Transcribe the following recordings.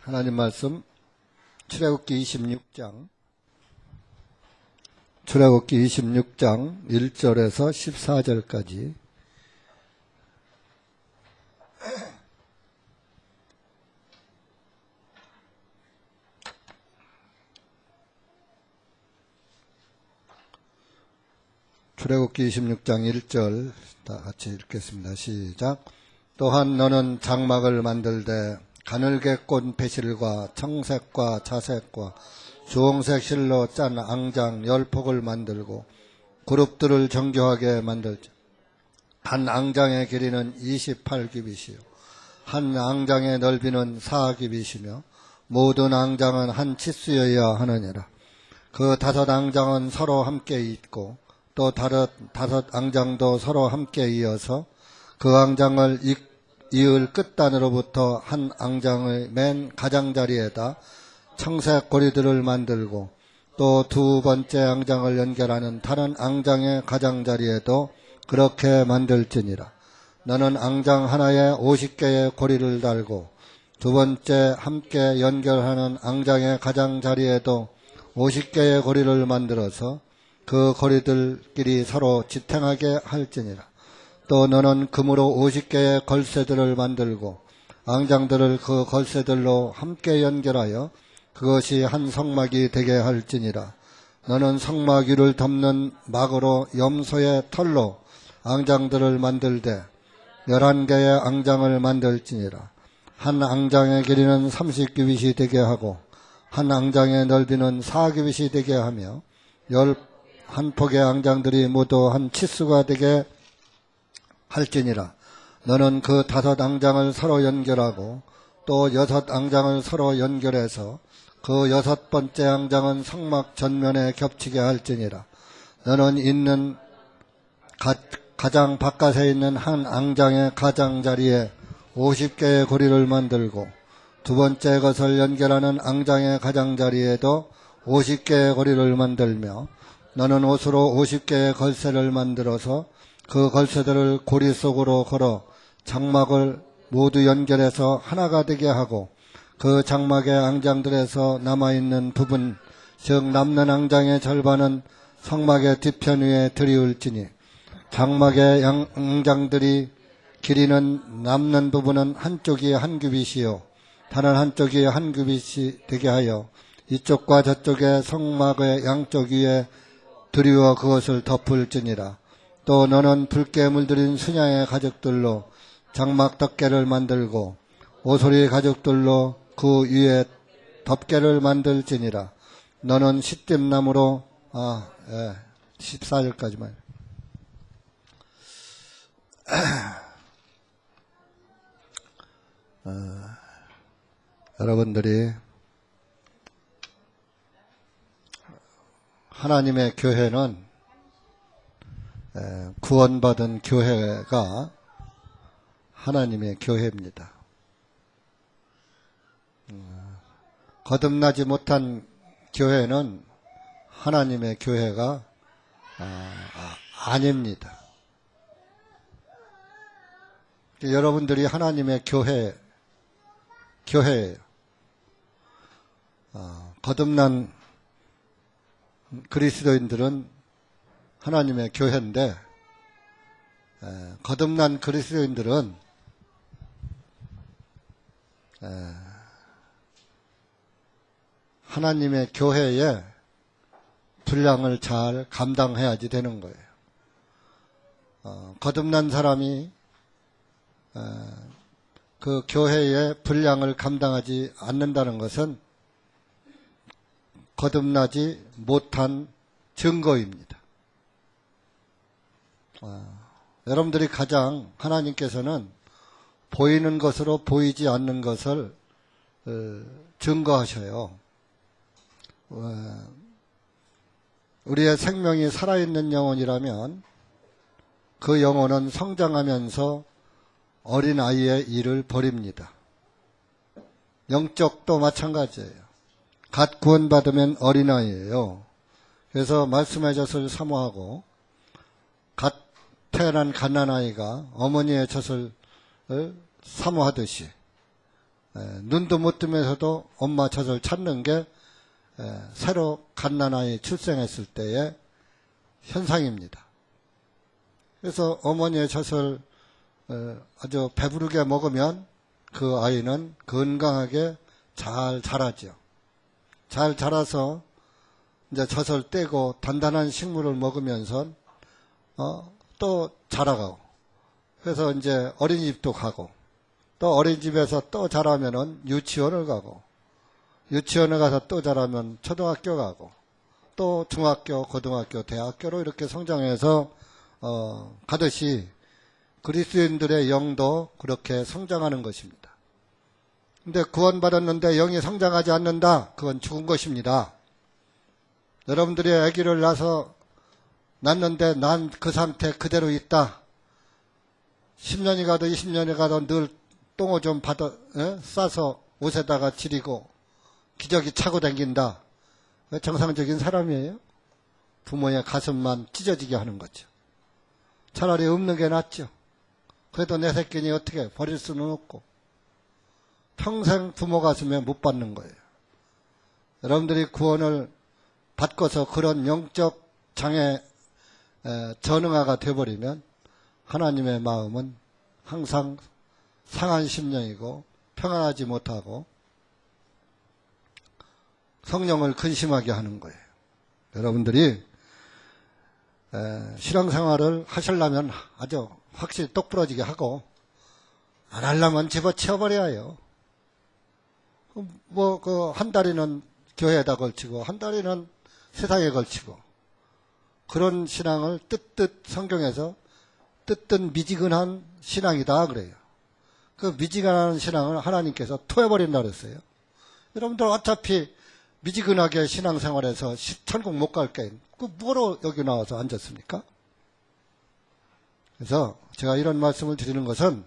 하나님 말씀 출애굽기 26장 1절에서 14절까지 출애굽기 26장 1절 다 같이 읽겠습니다. 시작. 또한 너는 장막을 만들되 가늘게 꼰 배실과 청색과 자색과 주홍색 실로 짠 앙장 10폭을 만들고 그룹들을 정교하게 만들자. 한 앙장의 길이는 28규빗이요 한 앙장의 넓이는 4규빗이며 모든 앙장은 한 치수여야 하느니라. 그 5 앙장은 서로 함께 있고 또 다섯 앙장도 서로 함께 이어서 그 앙장을 이을 끝단으로부터 한 앙장의 맨 가장자리에다 청색 고리들을 만들고 또 2번째 앙장을 연결하는 다른 앙장의 가장자리에도 그렇게 만들지니라. 너는 앙장 하나에 50개의 고리를 달고 2번째 함께 연결하는 앙장의 가장자리에도 50개의 고리를 만들어서 그 고리들끼리 서로 지탱하게 할지니라. 또 너는 금으로 50개의 걸쇠들을 만들고 앙장들을 그 걸쇠들로 함께 연결하여 그것이 한 성막이 되게 할지니라. 너는 성막 위를 덮는 막으로 염소의 털로 앙장들을 만들되 11개의 앙장을 만들지니라. 한 앙장의 길이는 30규빗이 되게 하고 한 앙장의 넓이는 4규빗이 되게 하며 11폭의 앙장들이 모두 한 치수가 되게 할지니라. 너는 그 5 앙장을 서로 연결하고 또 6 앙장을 서로 연결해서 그 6번째 앙장은 성막 전면에 겹치게 할지니라. 너는 있는 가장 바깥에 있는 한 앙장의 가장자리에 50개의 고리를 만들고 2번째 것을 연결하는 앙장의 가장자리에도 50개의 고리를 만들며 너는 옷으로 50개의 걸쇠를 만들어서 그 걸쇠들을 고리 속으로 걸어 장막을 모두 연결해서 하나가 되게 하고 그 장막의 앙장들에서 남아있는 부분 즉 남는 앙장의 절반은 성막의 뒤편 위에 들이울지니 장막의 앙장들이 길이는 남는 부분은 한쪽이 한 규빗이요 다른 한쪽이 한 규빗이 되게 하여 이쪽과 저쪽의 성막의 양쪽 위에 들이워 그것을 덮을지니라. 또 너는 붉게 물들인 순양의 가죽들로 장막 덮개를 만들고 오소리 가죽들로 그 위에 덮개를 만들지니라. 너는 시띠나무로 14절까지만 여러분들이 하나님의 교회는 구원받은 교회가 하나님의 교회입니다. 거듭나지 못한 교회는 하나님의 교회가 아닙니다. 여러분들이 하나님의 교회예요. 거듭난 그리스도인들은 하나님의 교회인데 거듭난 그리스도인들은 하나님의 교회의 분량을 잘 감당해야지 되는 거예요. 거듭난 사람이 그 교회의 분량을 감당하지 않는다는 것은 거듭나지 못한 증거입니다. 여러분들이 가장 하나님께서는 보이는 것으로 보이지 않는 것을 증거하셔요. 우리의 생명이 살아있는 영혼이라면 그 영혼은 성장하면서 어린아이의 일을 버립니다. 영적도 마찬가지예요. 갓 구원받으면 어린아이예요. 그래서 말씀의 젖을 사모하고 갓 태어난 갓난아이가 어머니의 젖을 사모하듯이 눈도 못 뜨면서도 엄마 젖을 찾는 게 새로 갓난아이 출생했을 때의 현상입니다. 그래서 어머니의 젖을 아주 배부르게 먹으면 그 아이는 건강하게 잘 자라죠. 잘 자라서 이제 젖을 떼고 단단한 식물을 먹으면서 또 자라가고, 그래서 이제 어린이집도 가고, 또 어린이집에서 또 자라면은 유치원을 가고, 유치원에 가서 또 자라면 초등학교 가고, 또 중학교, 고등학교, 대학교로 이렇게 성장해서 가듯이 그리스도인들의 영도 그렇게 성장하는 것입니다. 근데 구원받았는데 영이 성장하지 않는다? 그건 죽은 것입니다. 여러분들이 아기를 낳았는데 난 그 상태 그대로 있다. 10년이 가도 20년이 가도 늘 똥을 좀 싸서 옷에다가 지리고 기저귀 차고 다닌다. 정상적인 사람이에요? 부모의 가슴만 찢어지게 하는 거죠. 차라리 없는 게 낫죠. 그래도 내 새끼니 어떻게 버릴 수는 없고 평생 부모 가슴에 못 받는 거예요. 여러분들이 구원을 받고서 그런 영적 장애 전응아가 되어버리면 하나님의 마음은 항상 상한 심령이고 평안하지 못하고 성령을 근심하게 하는 거예요. 여러분들이 신앙생활을 하시려면 아주 확실히 똑부러지게 하고, 안 하려면 집어치워버려야 해요. 한 다리는 교회에다 걸치고 한 다리는 세상에 걸치고, 그런 신앙을 뜻뜻 성경에서 뜻뜻 미지근한 신앙이다 그래요. 그 미지근한 신앙을 하나님께서 토해버린다 그랬어요. 여러분들 어차피 미지근하게 신앙생활에서 천국 못 갈 게 그 뭐로 여기 나와서 앉았습니까? 그래서 제가 이런 말씀을 드리는 것은,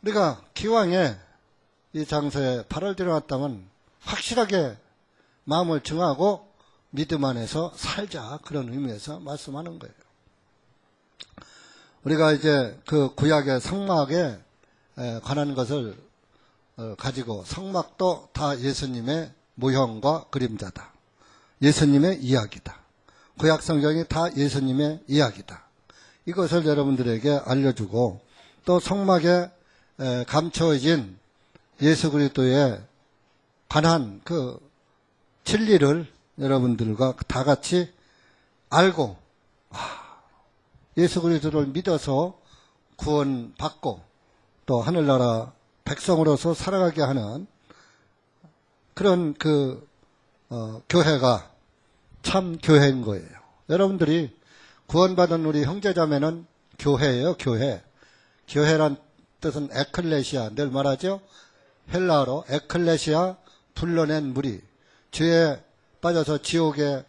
우리가 기왕에 이 장소에 발을 들여놨다면 확실하게 마음을 정하고 믿음 안에서 살자, 그런 의미에서 말씀하는 거예요. 우리가 이제 그 구약의 성막에 관한 것을 가지고, 성막도 다 예수님의 모형과 그림자다. 예수님의 이야기다. 구약 성경이 다 예수님의 이야기다. 이것을 여러분들에게 알려주고, 또 성막에 감춰진 예수 그리스도에 관한 그 진리를 여러분들과 다 같이 알고, 예수 그리스도를 믿어서 구원받고 또 하늘나라 백성으로서 살아가게 하는 그런 교회가 참 교회인 거예요. 여러분들이 구원받은 우리 형제자매는 교회예요, 교회. 교회란 뜻은 에클레시아, 늘 말하죠. 헬라어로 에클레시아, 불러낸 무리. 죄에 빠져서 지옥에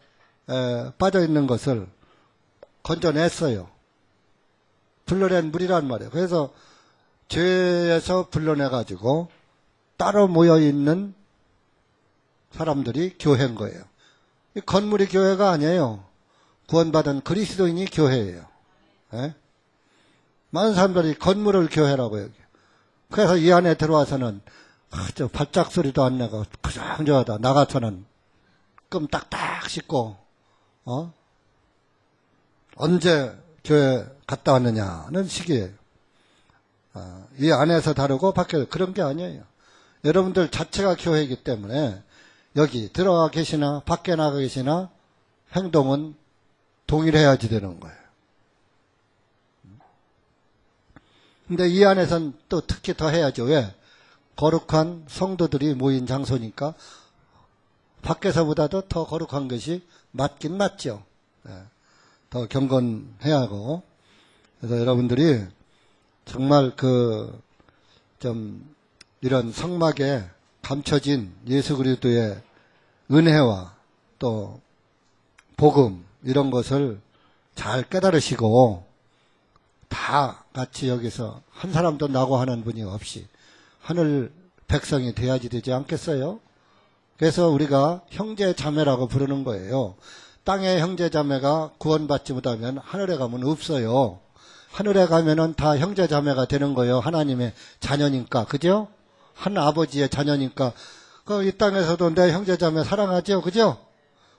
빠져 있는 것을 건져냈어요. 불러낸 무리란 말이에요. 그래서 죄에서 불러내가지고 따로 모여있는 사람들이 교회인 거예요. 이 건물이 교회가 아니에요. 구원받은 그리스도인이 교회예요. 예? 많은 사람들이 건물을 교회라고 여겨요. 그래서 이 안에 들어와서는 저 발작 소리도 안 나고 그정저하다 나가서는 끔딱딱 씻고 언제 교회 갔다 왔느냐는 식이에요. 이 안에서 다르고 밖에 그런 게 아니에요. 여러분들 자체가 교회이기 때문에 여기 들어가 계시나 밖에 나가 계시나 행동은 동일해야지 되는 거예요. 근데 이 안에선 또 특히 더 해야죠. 왜? 거룩한 성도들이 모인 장소니까 밖에서보다도 더 거룩한 것이 맞긴 맞죠. 더 경건해야 하고. 그래서 여러분들이 정말 이런 성막에 감춰진 예수 그리스도의 은혜와 또 복음, 이런 것을 잘 깨달으시고 다 같이 여기서 한 사람도 나고 하는 분이 없이 하늘 백성이 돼야지 되지 않겠어요? 그래서 우리가 형제 자매라고 부르는 거예요. 땅의 형제 자매가 구원받지 못하면 하늘에 가면 없어요. 하늘에 가면은 다 형제 자매가 되는 거예요. 하나님의 자녀니까. 그죠? 한 아버지의 자녀니까 이 땅에서도 내 형제자매 사랑하죠, 그죠?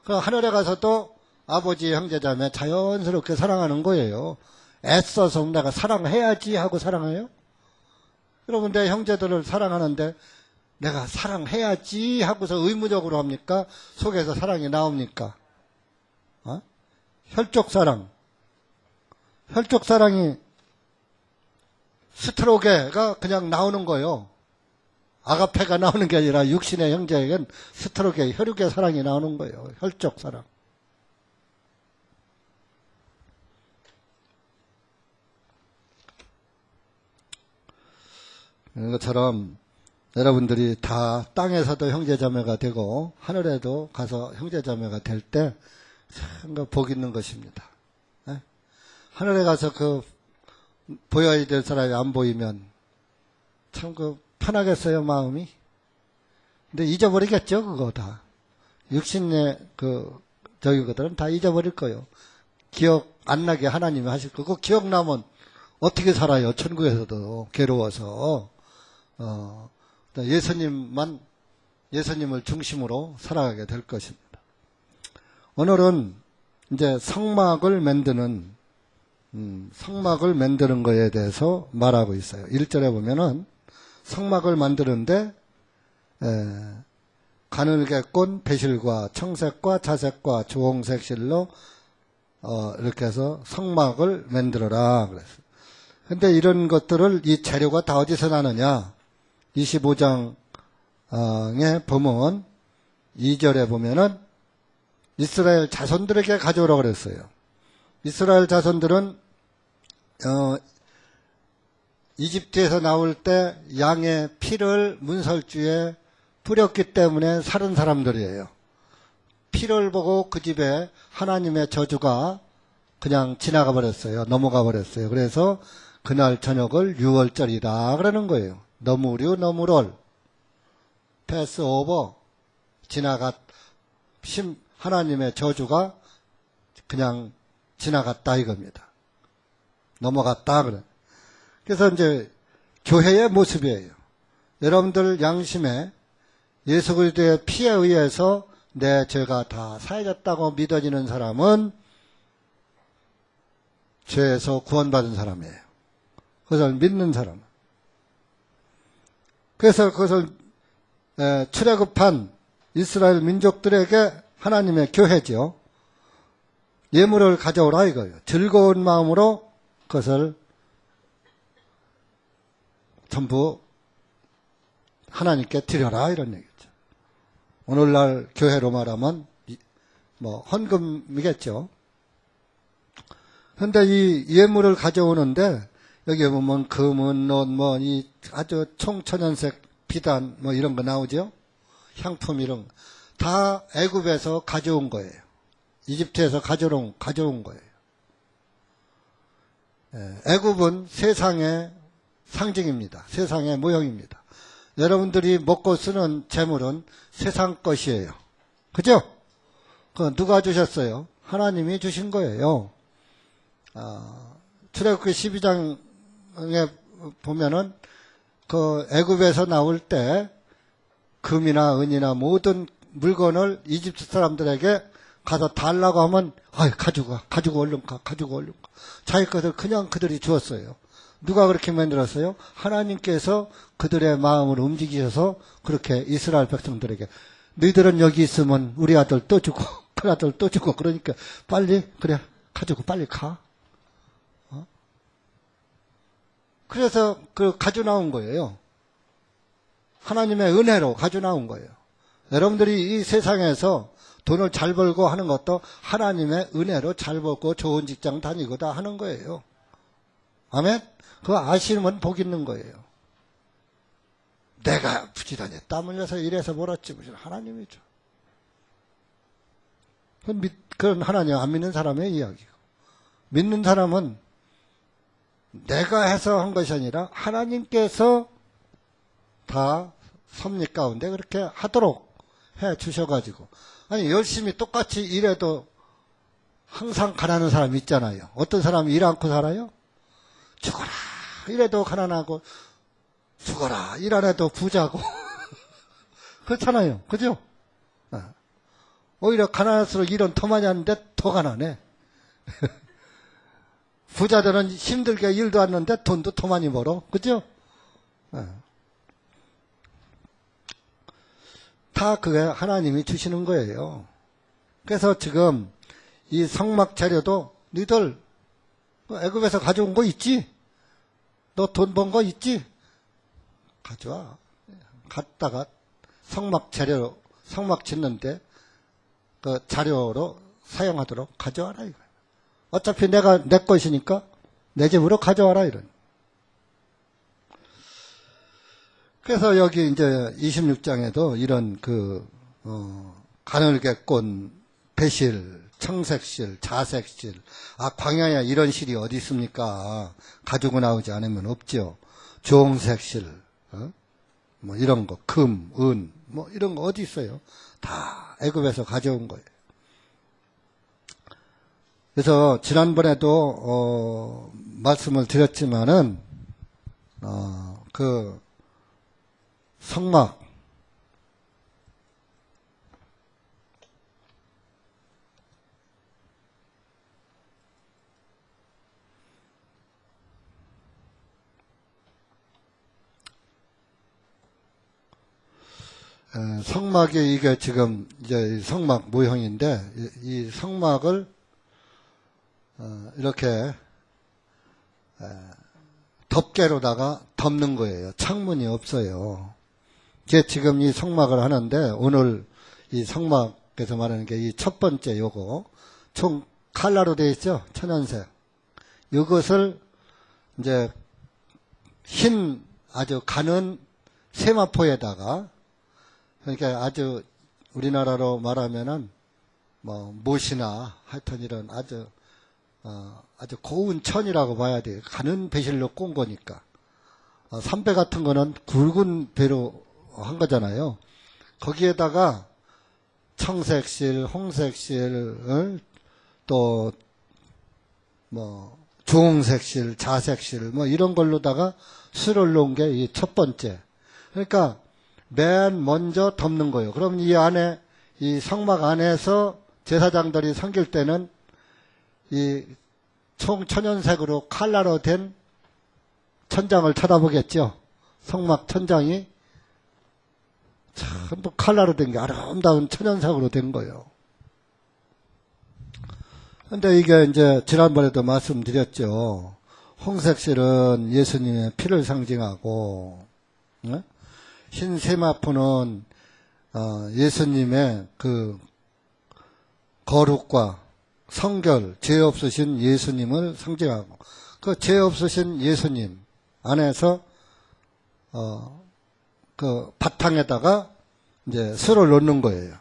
하늘에 가서도 아버지의 형제자매 자연스럽게 사랑하는 거예요. 애써서 내가 사랑해야지 하고 사랑해요? 여러분, 내 형제들을 사랑하는데 내가 사랑해야지 하고서 의무적으로 합니까? 속에서 사랑이 나옵니까? 혈족 사랑이 스트로게가 그냥 나오는 거예요. 아가페가 나오는 게 아니라 육신의 형제에겐 스트로게, 혈육의 사랑이 나오는 거예요. 혈족 사랑. 이런 것처럼 여러분들이 다 땅에서도 형제자매가 되고 하늘에도 가서 형제자매가 될 때 참 복 있는 것입니다. 하늘에 가서 보여야 될 사람이 안 보이면 참 편하겠어요, 마음이. 근데 잊어버리겠죠, 그거 다. 육신의 저기거들은 다 잊어버릴 거예요. 기억 안 나게 하나님이 하실 거고, 기억나면 어떻게 살아요, 천국에서도 괴로워서. 예수님을 중심으로 살아가게 될 것입니다. 오늘은 이제 성막을 만드는 거에 대해서 말하고 있어요. 1절에 보면은 성막을 만드는데 가늘게꼰 배실과 청색과 자색과 주홍색 실로 이렇게 해서 성막을 만들어라 그랬어요. 근데 이런 것들을 이 재료가 다 어디서 나느냐? 25장에 보면 2절에 보면은 이스라엘 자손들에게 가져오라고 그랬어요. 이스라엘 자손들은 이집트에서 나올 때 양의 피를 문설주에 뿌렸기 때문에 살은 사람들이에요. 피를 보고 그 집에 하나님의 저주가 그냥 지나가 버렸어요. 넘어가 버렸어요. 그래서 그날 저녁을 유월절이다 그러는 거예요. 너무류 너무롤 패스오버 하나님의 저주가 그냥 지나갔다 이겁니다. 넘어갔다 그래. 그래서 이제 교회의 모습이에요. 여러분들 양심에 예수 그리스도의 피에 의해서 내 죄가 다 사해졌다고 믿어지는 사람은 죄에서 구원받은 사람이에요. 그것을 믿는 사람. 그래서 그것을 출애굽한 이스라엘 민족들에게 하나님의 교회죠. 예물을 가져오라 이거예요. 즐거운 마음으로 그것을 전부 하나님께 드려라 이런 얘기죠. 오늘날 교회로 말하면 헌금이겠죠. 그런데 이 예물을 가져오는데 여기 보면 금은 논 이 아주 총천연색 비단 이런 거 나오죠. 향품 이런 거. 다 애굽에서 가져온 거예요. 이집트에서 가져온 거예요. 애굽은 세상의 상징입니다. 세상의 모형입니다. 여러분들이 먹고 쓰는 재물은 세상 것이에요. 그죠? 그건 누가 주셨어요? 하나님이 주신 거예요. 출애굽기 12장에 보면은 애굽에서 나올 때 금이나 은이나 모든 물건을 이집트 사람들에게 가서 달라고 하면 가지고 얼른 가. 자기 것을 그냥 그들이 주었어요. 누가 그렇게 만들었어요? 하나님께서 그들의 마음을 움직이셔서 그렇게 이스라엘 백성들에게 너희들은 여기 있으면 우리 아들 또 주고 그 아들 또 주고 그러니까 빨리 가지고 빨리 가. 그래서 가져 나온 거예요. 하나님의 은혜로 가져 나온 거예요. 여러분들이 이 세상에서 돈을 잘 벌고 하는 것도 하나님의 은혜로 잘 벌고 좋은 직장 다니고 다 하는 거예요. 아멘? 그거 아시면 복 있는 거예요. 내가 부지런히 땀 흘려서 일해서 벌었지 무슨 하나님이죠. 그건 하나님 안 믿는 사람의 이야기고. 믿는 사람은 내가 해서 한 것이 아니라 하나님께서 다 섭리 가운데 그렇게 하도록 해 주셔가지고. 아니 열심히 똑같이 일해도 항상 가난한 사람이 있잖아요. 어떤 사람이 일 않고 살아요? 죽어라 이래도 가난하고 죽어라. 일 안 해도 부자고. 그렇잖아요. 그죠? 오히려 가난할수록 일은 더 많이 하는데 더 가난해. 부자들은 힘들게 일도 하는데 돈도 더 많이 벌어. 그죠? 다 그게 하나님이 주시는 거예요. 그래서 지금 이 성막 재료도 너희들 애굽에서 가져온 거 있지? 너 돈 번 거 있지? 가져와. 갖다가 성막 재료, 성막 짓는데 그 자료로 사용하도록 가져와라 이거. 어차피 내가 내 것이니까 내 집으로 가져와라 이런. 그래서 여기 이제 26장에도 이런 가늘게꼰 배실, 청색실, 자색실. 광야에 이런 실이 어디 있습니까? 가지고 나오지 않으면 없죠. 주홍색실, 뭐 이런 거, 금, 은, 뭐 이런 거 어디 있어요? 다 애굽에서 가져온 거예요. 그래서 지난번에도 말씀을 드렸지만은 그 성막 성막이 이게 지금 이제 성막 모형인데 이 성막을 이렇게 덮개로다가 덮는 거예요. 창문이 없어요. 이게 지금 이 성막을 하는데 오늘 이 성막에서 말하는 게 이 첫 번째 요거 총 칼라로 되어 있죠. 천연색. 이것을 이제 흰 아주 가는 세마포에다가 그러니까 아주 우리나라로 말하면은 뭐 못이나 하여튼 이런 아주 고운 천이라고 봐야 돼요. 가는 배실로 꼰 거니까. 삼배 같은 거는 굵은 배로 한 거잖아요. 거기에다가 청색실, 홍색실, 또 뭐 주홍색실, 자색실 뭐 이런 걸로다가 수를 놓은 게 이 첫 번째. 그러니까 맨 먼저 덮는 거예요. 그럼 이 안에 이 성막 안에서 제사장들이 섬길 때는 이 총천연색으로 칼라로 된 천장을 쳐다보겠죠. 성막 천장이 전부 칼라로 된 게 아름다운 천연색으로 된 거예요. 근데 이게 이제 지난번에도 말씀드렸죠. 홍색실은 예수님의 피를 상징하고, 흰 세마포는 예수님의 그 거룩과 성결, 죄 없으신 예수님을 상징하고, 그 죄 없으신 예수님 안에서 그 바탕에다가 이제 수를 놓는 거예요.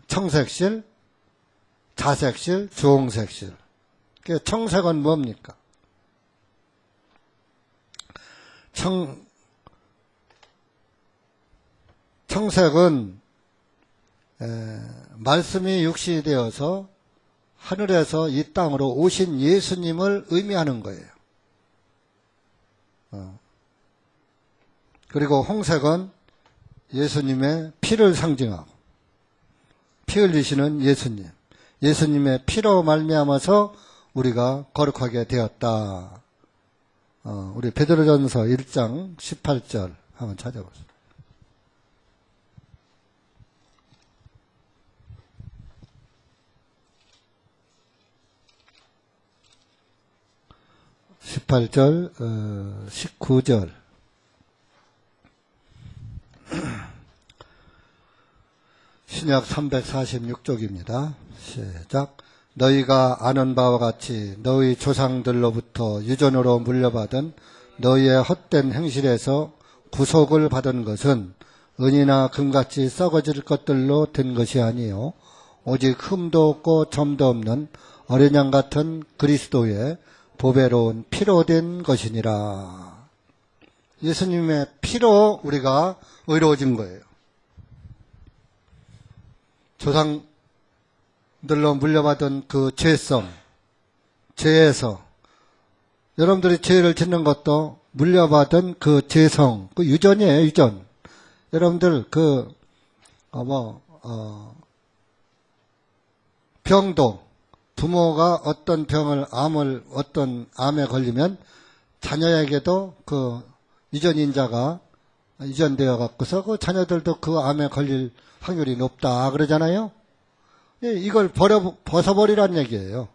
청색실, 자색실, 주홍색실. 청색은 뭡니까? 청색은 말씀이 육신이 되어서 하늘에서 이 땅으로 오신 예수님을 의미하는 거예요. 그리고 홍색은 예수님의 피를 상징하고 피 흘리시는 예수님, 예수님의 피로 말미암아서 우리가 거룩하게 되었다. 우리 베드로전서 1장 18절 한번 찾아보세요. (18절) 19절 신약 346쪽입니다. 시작. 너희가 아는 바와 같이 너희 조상들로부터 유전으로 물려받은 너희의 헛된 행실에서 구속을 받은 것은 은이나 금같이 썩어질 것들로 된 것이 아니요 오직 흠도 없고 점도 없는 어린 양 같은 그리스도의 보배로운 피로 된 것이니라. 예수님의 피로 우리가 의로워진 거예요. 조상들로 물려받은 그 죄성, 죄에서 여러분들이 죄를 짓는 것도 물려받은 그 재성, 그 유전이에요, 유전. 여러분들, 병도, 부모가 어떤 병을, 어떤 암에 걸리면 자녀에게도 그 유전인자가 유전되어 갖고서 그 자녀들도 그 암에 걸릴 확률이 높다, 그러잖아요? 이걸 벗어버리란 얘기예요.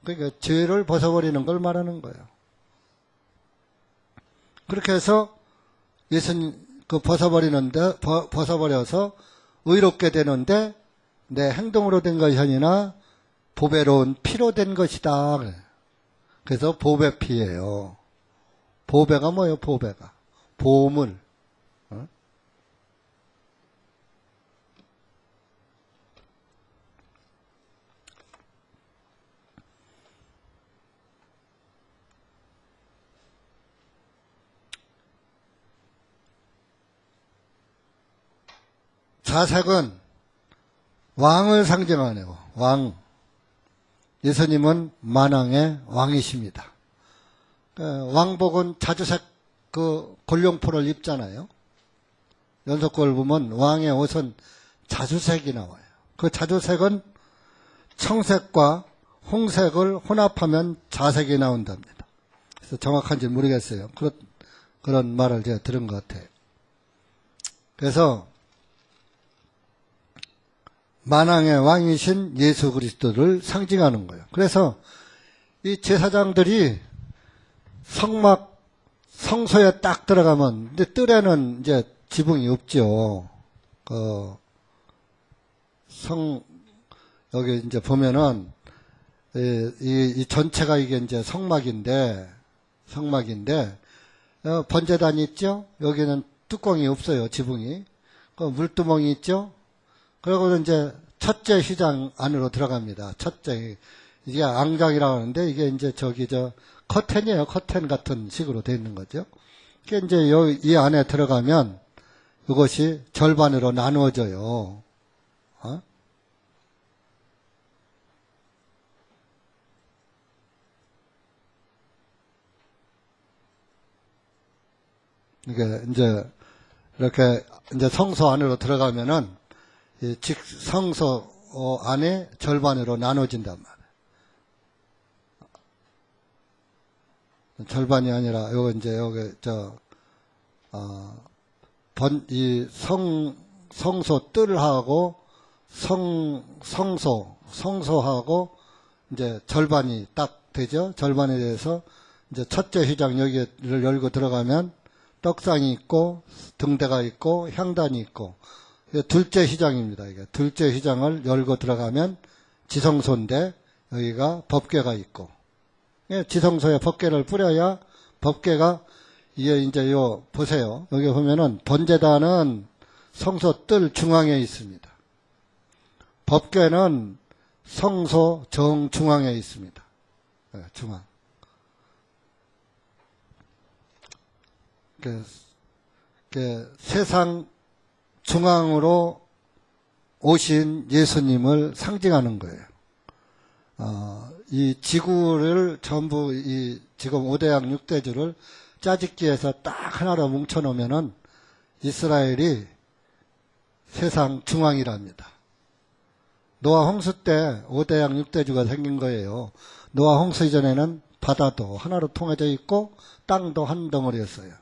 그러니까 죄를 벗어버리는 걸 말하는 거예요. 그렇게 해서 예수님 벗어버려서 의롭게 되는데 내 행동으로 된 것이 아니라 보배로운 피로 된 것이다. 그래서 보배 피예요. 보배가 뭐예요? 보배가 보물. 자색은 왕을 상징하네요. 왕. 예수님은 만왕의 왕이십니다. 왕복은 자주색 그 골룡포를 입잖아요. 연속골 보면 왕의 옷은 자주색이 나와요. 그 자주색은 청색과 홍색을 혼합하면 자색이 나온답니다. 그래서 정확한지 모르겠어요. 그런 말을 제가 들은 것 같아요. 그래서 만왕의 왕이신 예수 그리스도를 상징하는 거예요. 그래서 이 제사장들이 성소에 딱 들어가면, 근데 뜰에는 이제 지붕이 없죠. 여기 이제 보면은, 이 전체가 이게 이제 성막인데, 번제단이 있죠? 여기는 뚜껑이 없어요, 지붕이. 물두멍이 있죠? 그리고 이제 첫째 휘장 안으로 들어갑니다. 이게 앙장이라고 하는데 이게 이제 커튼이에요. 커튼 같은 식으로 되어 있는 거죠. 이게 이제 이 안에 들어가면 이것이 절반으로 나누어져요. 이게 이제 이렇게 이제 성소 안으로 들어가면은 성소 안에 절반으로 나눠진단 말이에요. 절반이 아니라 성소 뜰하고 성소하고 이제 절반이 딱 되죠. 절반에 대해서 이제 첫째 휘장 여기를 열고 들어가면 떡상이 있고 등대가 있고 향단이 있고, 둘째 휘장입니다. 이게 둘째 휘장을 열고 들어가면 지성소인데 여기가 법궤가 있고, 지성소에 법궤를 뿌려야 법궤가 이게 이제 보세요. 여기 보면은 번제단은 성소 뜰 중앙에 있습니다. 법궤는 성소 정중앙에 있습니다. 중앙. 세상 중앙으로 오신 예수님을 상징하는 거예요. 이 지구를 전부 지금 5대양 6대주를 짜집기해서 딱 하나로 뭉쳐놓으면은 이스라엘이 세상 중앙이랍니다. 노아 홍수 때 5대양 6대주가 생긴 거예요. 노아 홍수 이전에는 바다도 하나로 통해져 있고 땅도 한 덩어리였어요.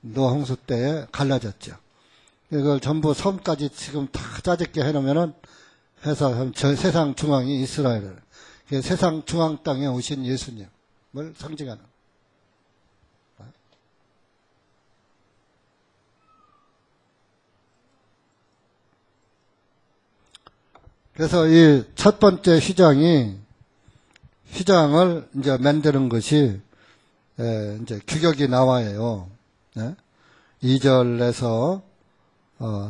노아 홍수 때에 갈라졌죠. 이걸 전부 섬까지 지금 다 짜집게 해놓으면은 해서 세상 중앙이 이스라엘을, 세상 중앙 땅에 오신 예수님을 상징하는. 그래서 이 첫 번째 휘장을 이제 만드는 것이 이제 규격이 나와요. 2절에서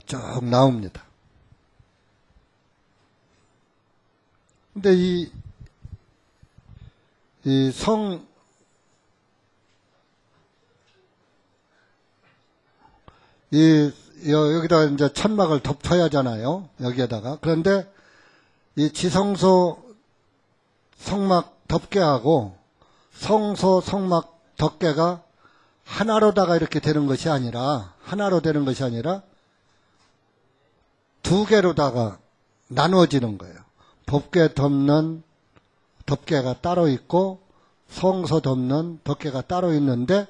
쭉 나옵니다. 근데 여기다 이제 천막을 덮어야 하잖아요. 여기에다가. 그런데 이 지성소 성막 덮개하고 성소 성막 덮개가 하나로다가 이렇게 되는 것이 아니라, 하나로 되는 것이 아니라 두 개로다가 나누어지는 거예요. 법궤 덮는 덮개가 따로 있고 성소 덮는 덮개가 따로 있는데,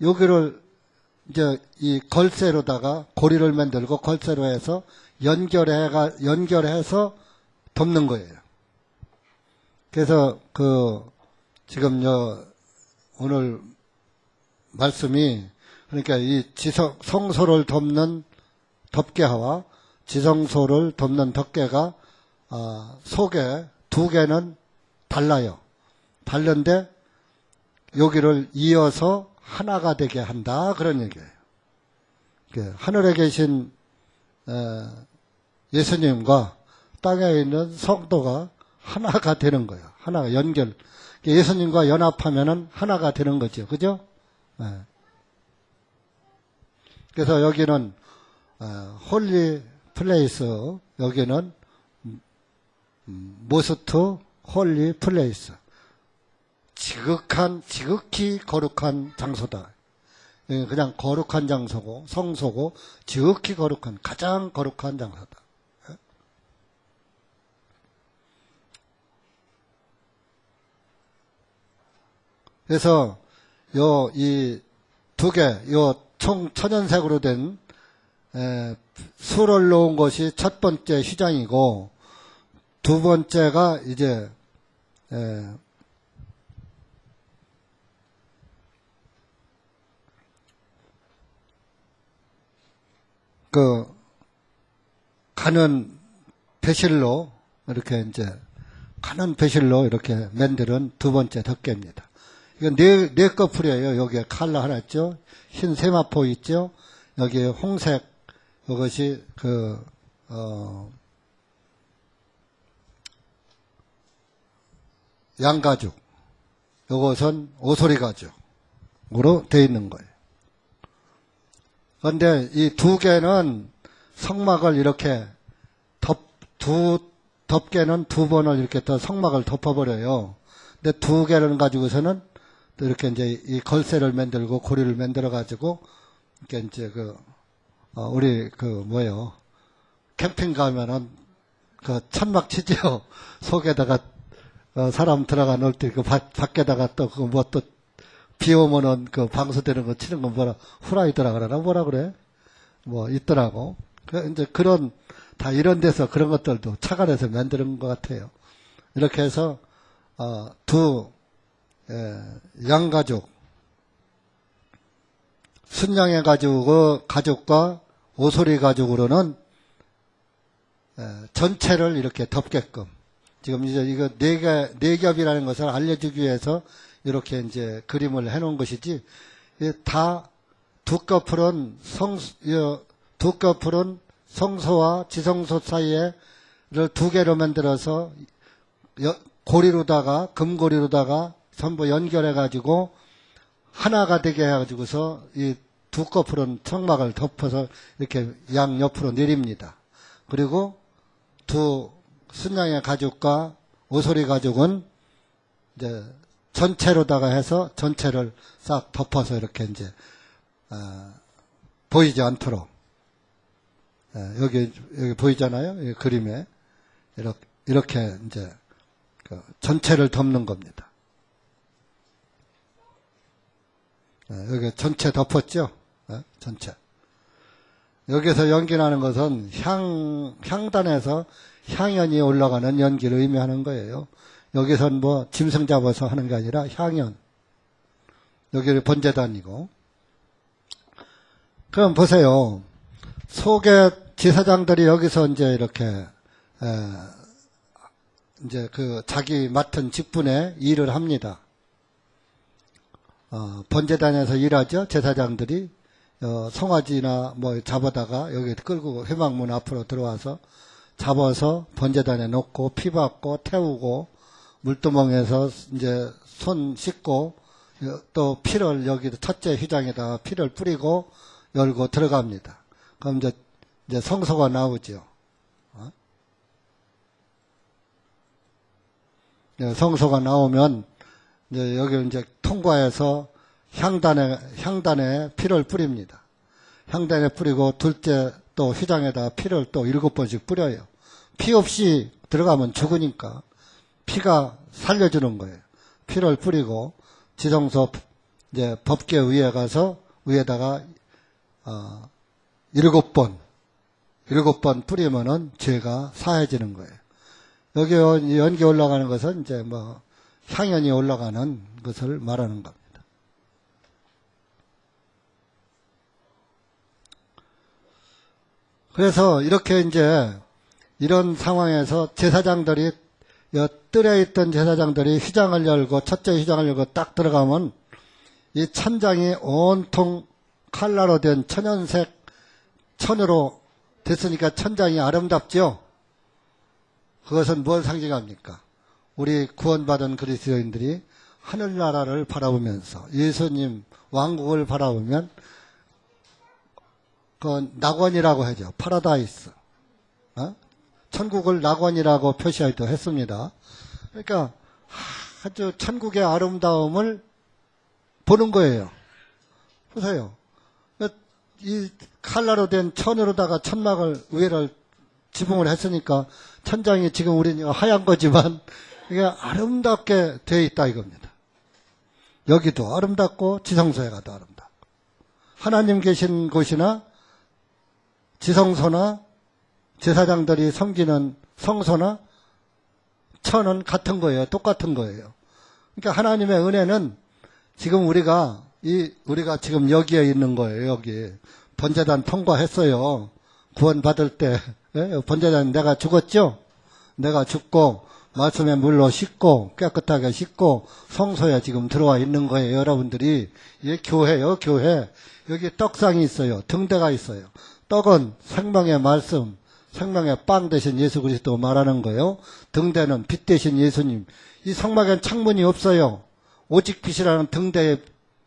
여기를 이제 이 걸쇠로다가 고리를 만들고 걸쇠로 해서 연결해서 덮는 거예요. 그래서 지금 오늘 말씀이, 그러니까 이 성소를 덮는 덮개와 지성소를 덮는 덮개가 속에 두 개는 달라요. 다른데 여기를 이어서 하나가 되게 한다, 그런 얘기예요. 하늘에 계신 예수님과 땅에 있는 성도가 하나가 되는 거예요. 하나가 연결. 예수님과 연합하면은 하나가 되는 거죠. 그죠? 그래서 여기는 홀리 플레이스, 여기는 모스트 홀리 플레이스, 지극히 거룩한 장소다. 그냥 거룩한 장소고 성소고 지극히 거룩한, 가장 거룩한 장소다. 그래서 이 두 개, 총 천연색으로 된 수를 놓은 것이 첫 번째 휘장이고, 두 번째가 이제 가는 배실로 이렇게 가는 배실로 이렇게 만드는 두 번째 덮개입니다. 이건 네 커플이에요. 여기에 칼라 하나 있죠. 흰 세마포 있죠. 여기에 홍색, 이것이 양가죽, 이것은 오소리 가죽으로 되어 있는 거예요. 그런데 이 두 개는 성막을 이렇게 덮개는 두 번을 이렇게 또 성막을 덮어버려요. 근데 두 개를 가지고서는 또 이렇게 이 걸쇠를 만들고 고리를 만들어 가지고 이렇게 우리 캠핑 가면은 천막 치죠. 속에다가 사람 들어가 놓을 때 밖에다가 또 비 오면은 방수되는 거 치는 건 후라이드라 그러나 뭐라 그래? 있더라고. 그런, 다 이런 데서 그런 것들도 착안해서 만드는 것 같아요. 이렇게 해서, 양가죽, 순양의 가죽과 오소리 가죽으로는 전체를 이렇게 덮게끔, 지금 이거 네 겹이라는 것을 알려주기 위해서 이렇게 그림을 해놓은 것이지, 다 두 커플은 성소와 지성소 사이에를 두 개로 만들어서 금고리로다가 전부 연결해가지고 하나가 되게 해가지고서 이 두 커플은 성막을 덮어서 이렇게 양옆으로 내립니다. 그리고 두 순양의 가죽과 오소리 가죽은 전체로다가 해서 전체를 싹 덮어서 이렇게 보이지 않도록, 여기 보이잖아요. 이 그림에 이렇게 전체를 덮는 겁니다. 여기 전체 덮었죠. 전체. 여기서 연기나는 것은 향단에서 향연이 올라가는 연기를 의미하는 거예요. 여기선 짐승 잡아서 하는 게 아니라 향연. 여기를 번제단이고. 그럼 보세요. 속에 제사장들이 여기서 이렇게 자기 맡은 직분에 일을 합니다. 번제단에서 일하죠. 제사장들이 송아지나 잡아다가 여기 끌고 회막문 앞으로 들어와서 잡아서 번제단에 놓고 피 받고 태우고 물두멍에서 손 씻고 또 피를 여기 첫째 휘장에다가 피를 뿌리고 열고 들어갑니다. 그럼 이제 성소가 나오죠. 성소가 나오면 여기 통과해서 향단에 피를 뿌립니다. 향단에 뿌리고 둘째 또 휘장에다 피를 또 7번씩 뿌려요. 피 없이 들어가면 죽으니까 피가 살려주는 거예요. 피를 뿌리고 지성소 이제 법계 위에 가서 위에다가 7번 뿌리면은 죄가 사해지는 거예요. 여기 연기 올라가는 것은 이제 뭐 향연이 올라가는 것을 말하는 겁니다. 그래서 이렇게 이제 이런 상황에서 제사장들이 뜰에 있던 제사장들이 휘장을 열고 첫째 휘장을 열고 딱 들어가면 이 천장이 온통 칼라로 된 천연색 천으로 됐으니까 천장이 아름답죠. 그것은 뭘 상징합니까? 우리 구원받은 그리스도인들이 하늘나라를 바라보면서 예수님 왕국을 바라보면 그 낙원이라고 하죠. 파라다이스. 천국을 낙원이라고 표시하기도 했습니다. 그러니까 아주 천국의 아름다움을 보는 거예요. 보세요. 이 칼라로 된 천으로다가 천막을 위에를 지붕을 했으니까 천장이 지금 우리는 하얀 거지만 이게 아름답게 되어 있다 이겁니다. 여기도 아름답고 지성소에 가도 아름답고 하나님 계신 곳이나 지성소나 제사장들이 섬기는 성소나 천은 같은 거예요. 똑같은 거예요. 그러니까 하나님의 은혜는 지금 우리가 지금 여기에 있는 거예요. 여기 번제단 통과했어요. 구원 받을 때 번제단 내가 죽었죠. 내가 죽고 말씀의 물로 씻고 깨끗하게 씻고 성소에 지금 들어와 있는 거예요. 여러분들이 이게 교회요. 교회 여기 떡상이 있어요. 등대가 있어요. 떡은 생명의 말씀, 생명의 빵 대신 예수 그리스도 말하는 거예요. 등대는 빛 대신 예수님. 이 성막엔 창문이 없어요. 오직 빛이라는 등대에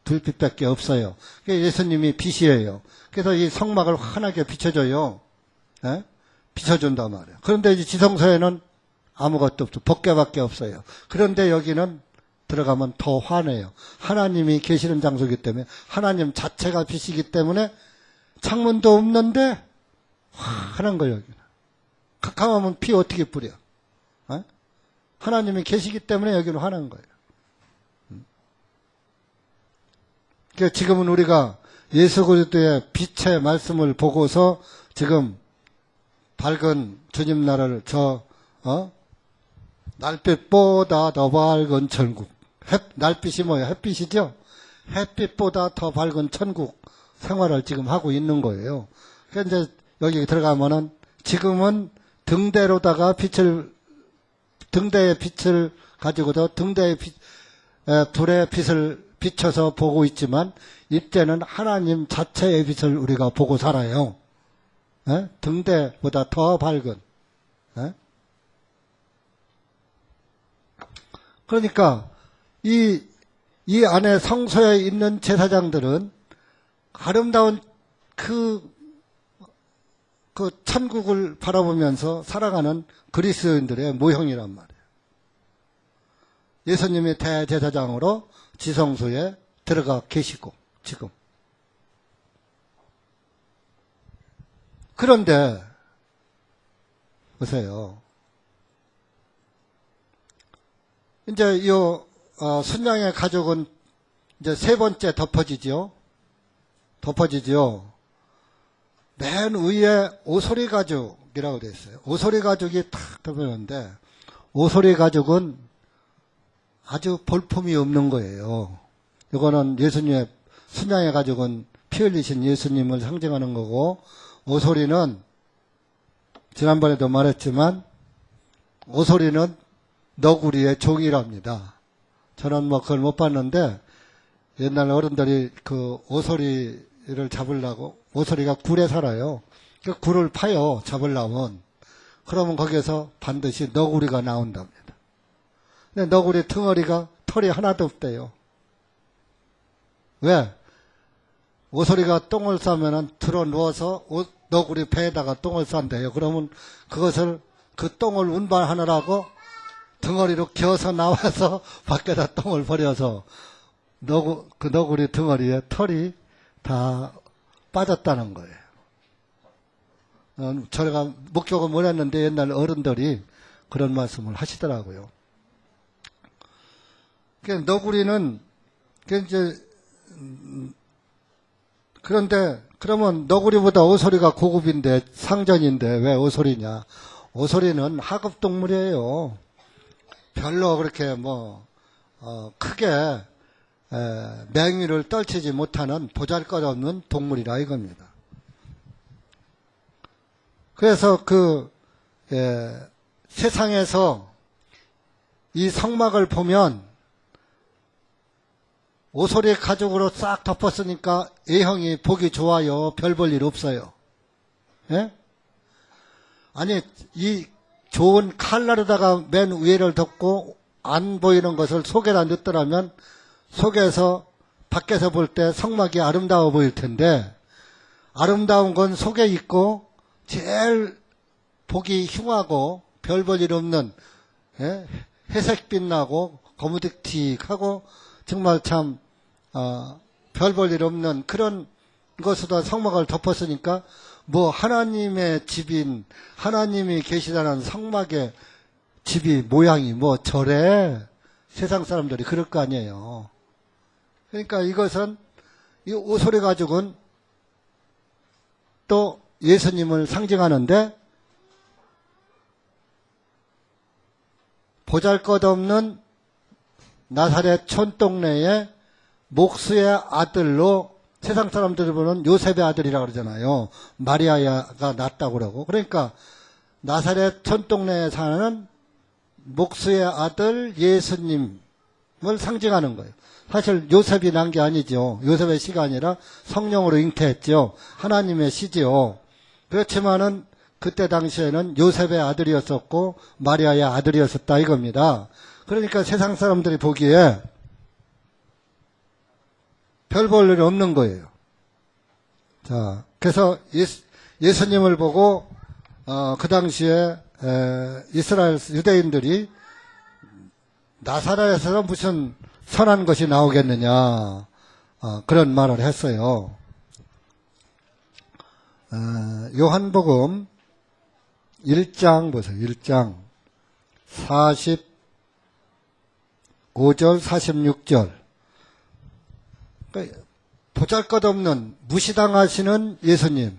불빛밖에 없어요. 예수님이 빛이에요. 그래서 이 성막을 환하게 비춰줘요. 비춰준단 말이에요. 그런데 이제 지성소에는 아무것도 없죠. 법궤밖에 없어요. 그런데 여기는 들어가면 더 환해요. 하나님이 계시는 장소이기 때문에 하나님 자체가 빛이기 때문에 창문도 없는데 환한 거예요. 여기는. 캄캄하면 피 어떻게 뿌려? 하나님이 계시기 때문에 여기는 환한 거예요. 그러니까 지금은 우리가 예수 그리스도의 빛의 말씀을 보고서 지금 밝은 주님 나라를 날빛보다 더 밝은 천국. 날빛이 뭐예요? 햇빛이죠? 햇빛보다 더 밝은 천국 생활을 지금 하고 있는 거예요. 그러니까 이제 여기 들어가면은 지금은 등대로다가 등대의 빛을 가지고도 등대의 불의 빛을 비춰서 보고 있지만 이때는 하나님 자체의 빛을 우리가 보고 살아요. 등대보다 더 밝은. 그러니까 이 안에 성소에 있는 제사장들은 아름다운 그 천국을 바라보면서 살아가는 그리스도인들의 모형이란 말이에요. 예수님이 대제사장으로 지성소에 들어가 계시고 지금. 그런데 보세요. 이제 이 순양의 가족은 이제 세 번째 덮어지죠. 맨 위에 오소리 가죽이라고 되어 있어요. 오소리 가죽이 탁 덮여있는데 오소리 가죽은 아주 볼품이 없는 거예요. 이거는 예수님의 순양의 가죽은 피 흘리신 예수님을 상징하는 거고 오소리는 지난번에도 말했지만 오소리는 너구리의 종이랍니다. 저는 뭐 그걸 못 봤는데 옛날 어른들이 그 오소리를 잡으려고 오소리가 굴에 살아요. 그 굴을 파요. 잡으려면. 그러면 거기에서 반드시 너구리가 나온답니다. 근데 너구리 덩어리가 털이 하나도 없대요. 왜? 오소리가 똥을 싸면은 들어 누워서 너구리 배에다가 똥을 싼대요. 그러면 그것을 그 똥을 운반하느라고 덩어리로 기어서 나와서 밖에다 똥을 버려서 그 너구리 덩어리에 털이 다 빠졌다는 거예요. 제가 목격을 못 했는데 옛날 어른들이 그런 말씀을 하시더라고요. 너구리는 이제 그런데 그러면 너구리보다 오소리가 고급인데 상전인데 왜 오소리냐? 오소리는 하급 동물이에요. 별로 그렇게 크게 맹위를 떨치지 못하는 보잘것없는 동물이라 이겁니다. 그래서 세상에서 이 성막을 보면 오소리 가죽으로 싹 덮었으니까 A형이 보기 좋아요. 별 볼 일 없어요. 예? 아니 이 좋은 칼날에다가 맨 위에를 덮고 안 보이는 것을 속에다 넣더라면 속에서 밖에서 볼 때 성막이 아름다워 보일 텐데 아름다운 건 속에 있고 제일 보기 흉하고 별 볼 일 없는 회색빛 나고 거무득틱하고 정말 참 별 볼 일 없는 그런 것으로 성막을 덮었으니까 하나님의 집인 하나님이 계시다는 성막의 집이 모양이 저래 세상 사람들이 그럴 거 아니에요. 그러니까 이것은 이 오소리 가죽은 또 예수님을 상징하는데 보잘것없는 나사렛 촌동네의 목수의 아들로 세상 사람들이 보는 요셉의 아들이라고 그러잖아요. 마리아가 낳았다고 그러고. 그러니까 나사렛 촌동네에 사는 목수의 아들 예수님을 상징하는 거예요. 사실 요셉이 난 게 아니죠. 요셉의 시가 아니라 성령으로 잉태했죠. 하나님의 시지요. 그렇지만은 그때 당시에는 요셉의 아들이었었고 마리아의 아들이었었다 이겁니다. 그러니까 세상 사람들이 보기에 별 볼 일이 없는 거예요. 자, 그래서 예수님을 보고 그 당시에 이스라엘 유대인들이 나사렛에서 무슨 선한 것이 나오겠느냐 그런 말을 했어요. 요한복음 1장 보세요. 1장 45절 46절 그러니까 보잘것없는 무시당하시는 예수님,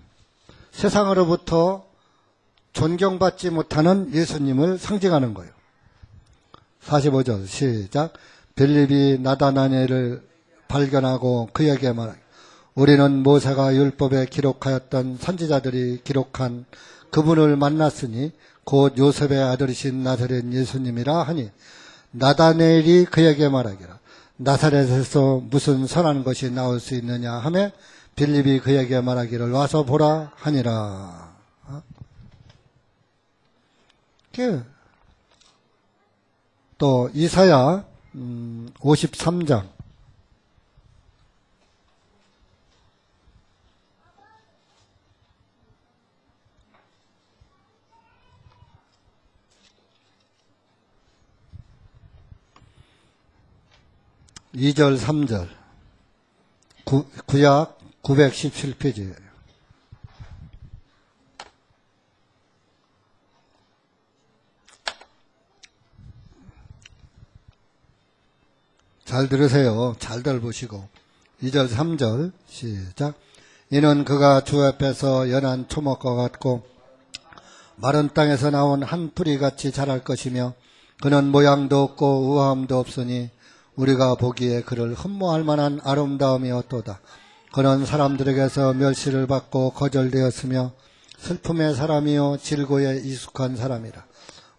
세상으로부터 존경받지 못하는 예수님을 상징하는 거예요. 45절 시작. 빌립이 나다나엘을 발견하고 그에게 말하기 우리는 모세가 율법에 기록하였던 선지자들이 기록한 그분을 만났으니 곧 요셉의 아들이신 나사렛 예수님이라 하니 나다나엘이 그에게 말하기를 나사렛에서 무슨 선한 것이 나올 수 있느냐 하며 빌립이 그에게 말하기를 와서 보라 하니라. 또 이사야 53장 (2절) (3절) 구약 917페이지예요. 잘 들으세요. 잘들 보시고 2절 3절 시작. 이는 그가 주 앞에서 연한 초목과 같고 마른 땅에서 나온 한 뿌리같이 자랄 것이며 그는 모양도 없고 우아함도 없으니 우리가 보기에 그를 흠모할 만한 아름다움이 어떠다. 그는 사람들에게서 멸시를 받고 거절되었으며 슬픔의 사람이요 질고에 익숙한 사람이라.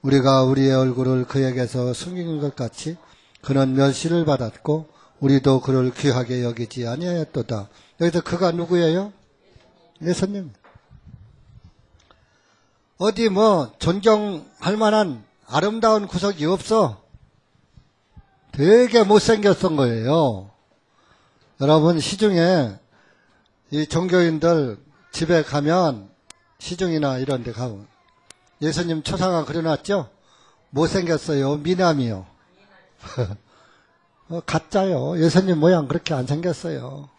우리가 우리의 얼굴을 그에게서 숨긴 것 같이 그는 멸시를 받았고 우리도 그를 귀하게 여기지 아니하였도다. 여기서 그가 누구예요? 예수님. 어디 존경할 만한 아름다운 구석이 없어. 되게 못생겼던 거예요. 여러분 시중에 이 종교인들 집에 가면 시중이나 이런 데 가면 예수님 초상화 그려놨죠? 못생겼어요? 미남이요? 가짜요. 예수님 모양 그렇게 안 생겼어요.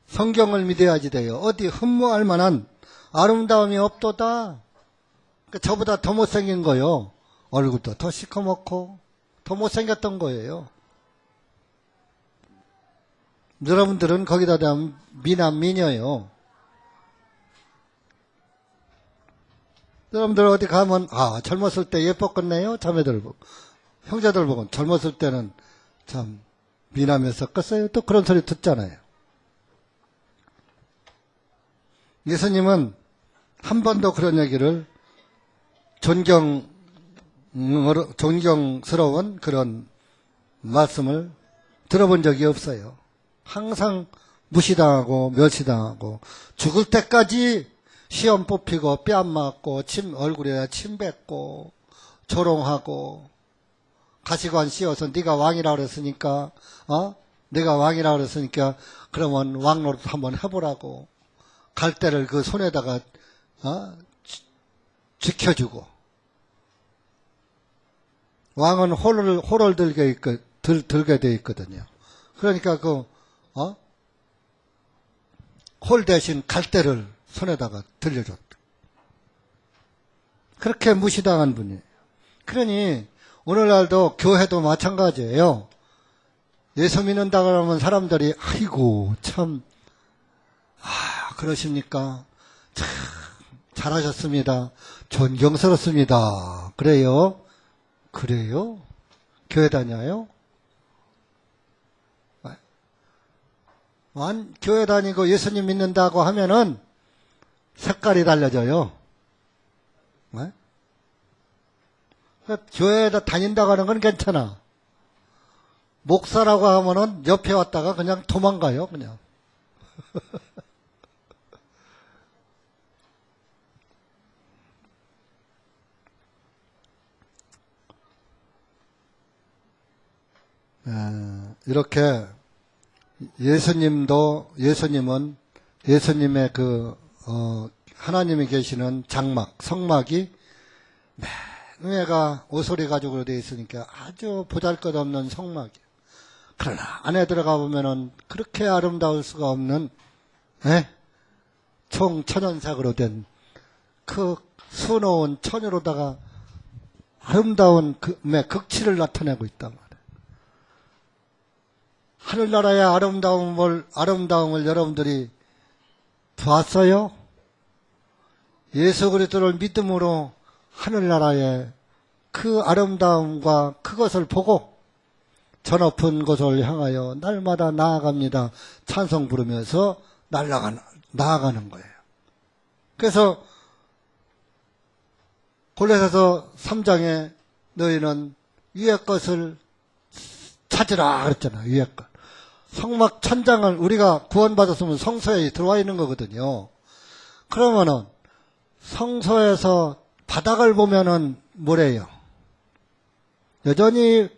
성경을 믿어야지 돼요. 어디 흠모할 만한 아름다움이 없도다. 그러니까 저보다 더 못생긴 거요. 얼굴도 더 시커멓고 더 못생겼던 거예요. 여러분들은 거기다 대면 미남 미녀요. 여러분들 어디 가면 젊었을 때 예뻤겠네요. 자매들 보고 형제들 보고 젊었을 때는 참 미남이었었겠어요. 또 그런 소리 듣잖아요. 예수님은 한 번도 그런 얘기를 존경스러운 그런 말씀을 들어본 적이 없어요. 항상 무시당하고 멸시당하고 죽을 때까지 시험 뽑히고 뺨 맞고 얼굴에 침 뱉고 조롱하고 가시관 씌워서 네가 왕이라 그랬으니까 네가 왕이라 그랬으니까 그러면 왕노릇 한번 해보라고 갈대를 그 손에다가 지켜주고 왕은 호를 들게 돼 있거든요. 그러니까 홀 대신 갈대를 손에다가 들려줬다. 그렇게 무시당한 분이에요. 그러니 오늘날도 교회도 마찬가지예요. 예수 믿는다 그러면 사람들이 아이고 참 그러십니까? 참 잘하셨습니다. 존경스럽습니다. 그래요? 그래요? 교회 다녀요? 교회 다니고 예수님 믿는다고 하면은 색깔이 달라져요. 네? 교회에다 다닌다고 하는 건 괜찮아. 목사라고 하면은 옆에 왔다가 그냥 도망가요, 그냥. 이렇게 예수님은 예수님의 하나님이 계시는 장막, 성막이 매가 오소리 가죽으로 되어 있으니까 아주 보잘것없는 성막이에요. 그러나 안에 들어가 보면은 그렇게 아름다울 수가 없는 총 천연색으로 된 그 수놓은 천으로다가 아름다운 극치를 나타내고 있단 말이에요. 하늘나라의 아름다움을 여러분들이 봤어요? 예수 그리스도를 믿음으로 하늘나라의 그 아름다움과 그것을 보고 저 높은 곳을 향하여 날마다 나아갑니다. 찬송 부르면서 나아가는 거예요. 그래서 골로새서 3장에 너희는 위의 것을 찾으라 그랬잖아요. 위의 것. 성막 천장을 우리가 구원받았으면 성소에 들어와 있는 거거든요. 그러면은 성소에서 바닥을 보면은 뭐래요? 여전히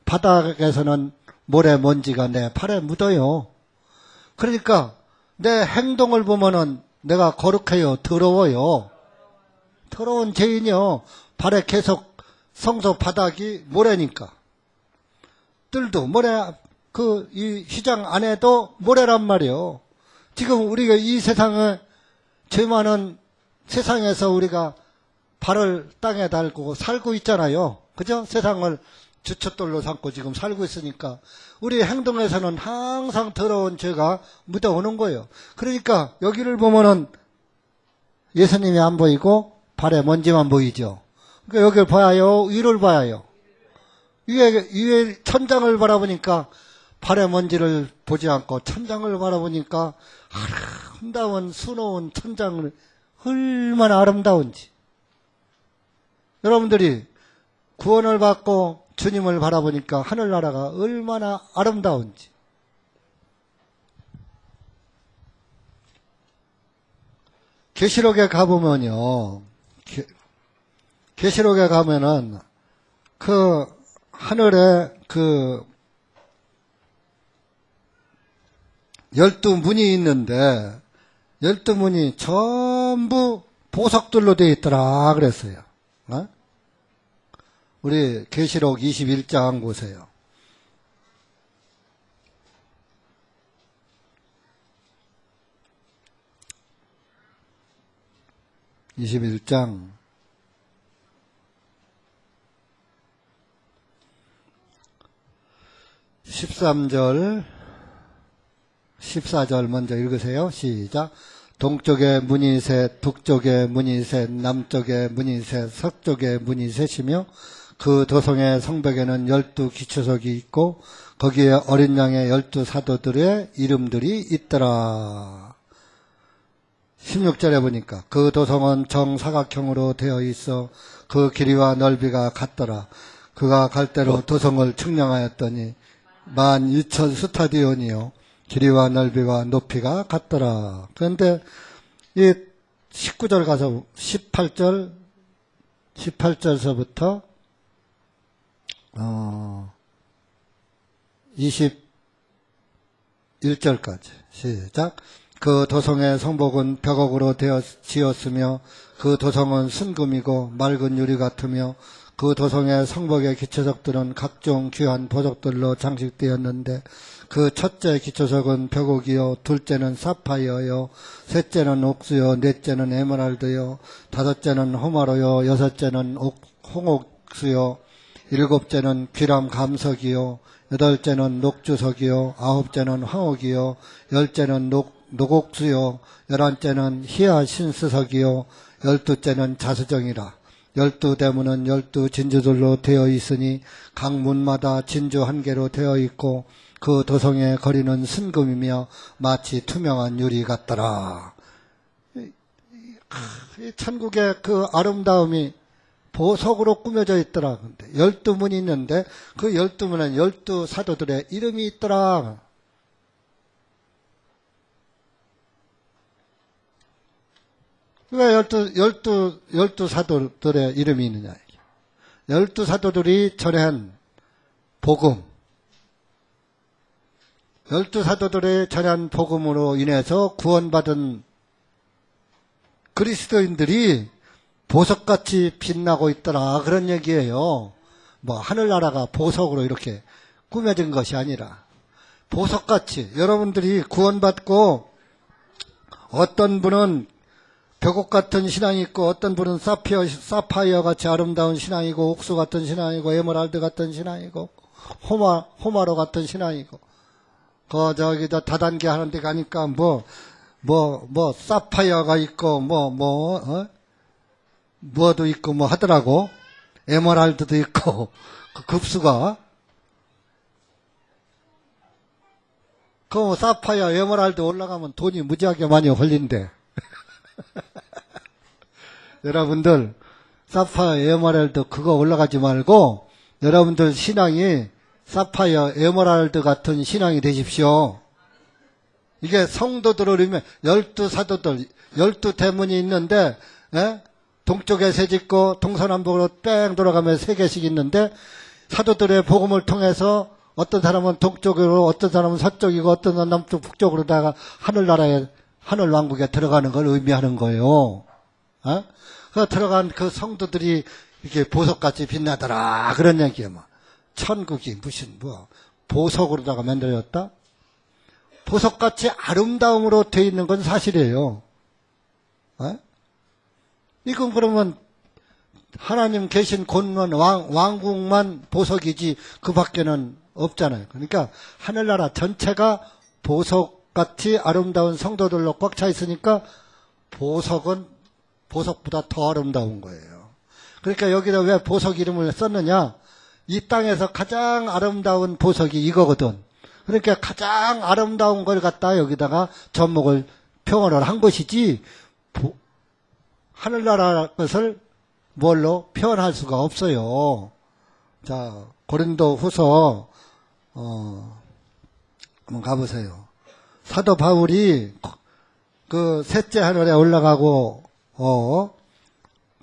바닥에서는 모래 먼지가 내 팔에 묻어요. 그러니까 내 행동을 보면은 내가 거룩해요? 더러워요? 더러운 죄인이요. 발에 계속 성소 바닥이 모래니까. 뜰도 모래, 이 시장 안에도 모래란 말이에요. 지금 우리가 이 세상에, 죄 많은 세상에서 우리가 발을 땅에 달고 살고 있잖아요. 그죠? 세상을 주춧돌로 삼고 지금 살고 있으니까 우리 행동에서는 항상 더러운 죄가 묻어오는 거예요. 그러니까 여기를 보면은 예수님이 안 보이고 발에 먼지만 보이죠. 그러니까 여기를 봐야요, 위를 봐야요. 위에 천장을 바라보니까 발에 먼지를 보지 않고 천장을 바라보니까 아름다운 수놓은 천장을 얼마나 아름다운지. 여러분들이 구원을 받고 주님을 바라보니까 하늘나라가 얼마나 아름다운지. 계시록에 가보면요. 계시록에 가면은 그 하늘에 그 12문이 있는데 12문이 전부 보석들로 되어 있더라 그랬어요. 우리 계시록 21장 보세요. 21장 13절 14절 먼저 읽으세요. 시작. 동쪽에 문이 셋, 북쪽에 문이 셋, 남쪽에 문이 셋, 서쪽에 문이 셋이며 그 도성의 성벽에는 12기초석이 있고 거기에 어린 양의 12사도들의 이름들이 있더라. 16절에 보니까 그 도성은 정사각형으로 되어 있어 그 길이와 넓이가 같더라. 그가 갈대로 도성을 측량하였더니 12,000스타디온이요 길이와 넓이와 높이가 같더라. 그런데 이 19절 가서 18절서부터 21절까지 시작. 그 도성의 성복은 벽옥으로 되어 지었으며 그 도성은 순금이고 맑은 유리 같으며 그 도성의 성벽의 기초석들은 각종 귀한 보석들로 장식되었는데 그 첫째 기초석은 벽옥이요 둘째는 사파이어요 셋째는 옥수요 넷째는 에메랄드요 다섯째는 호마로요 여섯째는 홍옥수요 일곱째는 귀람 감석이요 여덟째는 녹주석이요 아홉째는 황옥이요 열째는 녹옥수요 열한째는 희야신스석이요 열두째는 자수정이라. 12대문은 12진주들로 되어 있으니 각 문마다 진주 한 개로 되어 있고 그 도성의 거리는 순금이며 마치 투명한 유리 같더라. 이 천국의 그 아름다움이 보석으로 꾸며져 있더라. 12문이 있는데 그 12문엔 12사도들의 이름이 있더라. 왜 12사도들의 이름이 있느냐. 12사도들이 전한 복음, 12사도들의 전한 복음으로 인해서 구원받은 그리스도인들이 보석같이 빛나고 있더라. 그런 얘기예요. 뭐 하늘나라가 보석으로 이렇게 꾸며진 것이 아니라 보석같이 여러분들이 구원받고 어떤 분은 벽옥 같은 신앙이 있고 어떤 분은 사파이어 같이 아름다운 신앙이고 옥수 같은 신앙이고 에메랄드 같은 신앙이고 호마로 같은 신앙이고 저기다 다단계 하는 데 가니까 사파이어가 있고 뭐도 있고 뭐 하더라고. 에메랄드도 있고 그 급수가 그 사파이어 에메랄드 올라가면 돈이 무지하게 많이 걸린대. 여러분들 사파이어 에메랄드 그거 올라가지 말고 여러분들 신앙이 사파이어 에메랄드 같은 신앙이 되십시오. 이게 성도들을 의미해 12사도들 12대문이 있는데 동쪽에 세 짓고 동서남북으로 뺑 돌아가면 세 개씩 있는데 사도들의 복음을 통해서 어떤 사람은 동쪽으로 어떤 사람은 서쪽이고 어떤 사람은 남쪽 북쪽으로다가 하늘나라에 하늘왕국에 들어가는 걸 의미하는 거예요. 그 들어간 그 성도들이 이렇게 보석같이 빛나더라. 그런 얘기예요. 천국이 무슨 보석으로다가 만들어졌다? 보석같이 아름다움으로 되어 있는 건 사실이에요. 이건 그러면 하나님 계신 곳만 왕국만 보석이지 그 밖에는 없잖아요. 그러니까 하늘나라 전체가 보석같이 아름다운 성도들로 꽉 차 있으니까 보석은 보석보다 더 아름다운 거예요. 그러니까 여기다 왜 보석 이름을 썼느냐? 이 땅에서 가장 아름다운 보석이 이거거든. 그러니까 가장 아름다운 걸 갖다 여기다가 접목을 표현을 한 것이지 하늘나라 것을 뭘로 표현할 수가 없어요. 자, 고린도 후서 한번 가보세요. 사도 바울이 그 셋째 하늘에 올라가고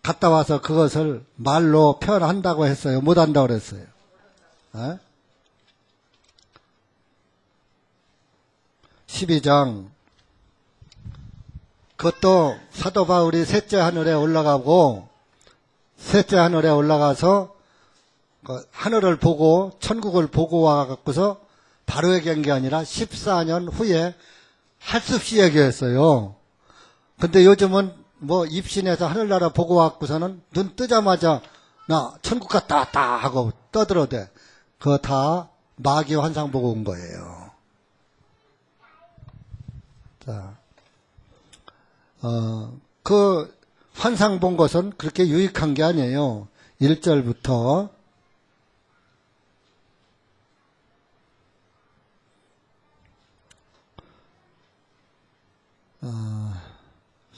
갔다 와서 그것을 말로 표현한다고 했어요. 못한다고 그랬어요. 12장 그것도 사도 바울이 셋째 하늘에 올라가고 셋째 하늘에 올라가서 그 하늘을 보고 천국을 보고 와갖고서 바로 얘기한 게 아니라 14년 후에 할 수 없이 얘기했어요. 근데 요즘은 뭐 입신해서 하늘나라 보고 와갖고서는 눈 뜨자마자 나 천국 갔다 왔다 하고 떠들어대. 그거 다 마귀 환상 보고 온 거예요. 자, 그 환상 본 것은 그렇게 유익한 게 아니에요. 1절부터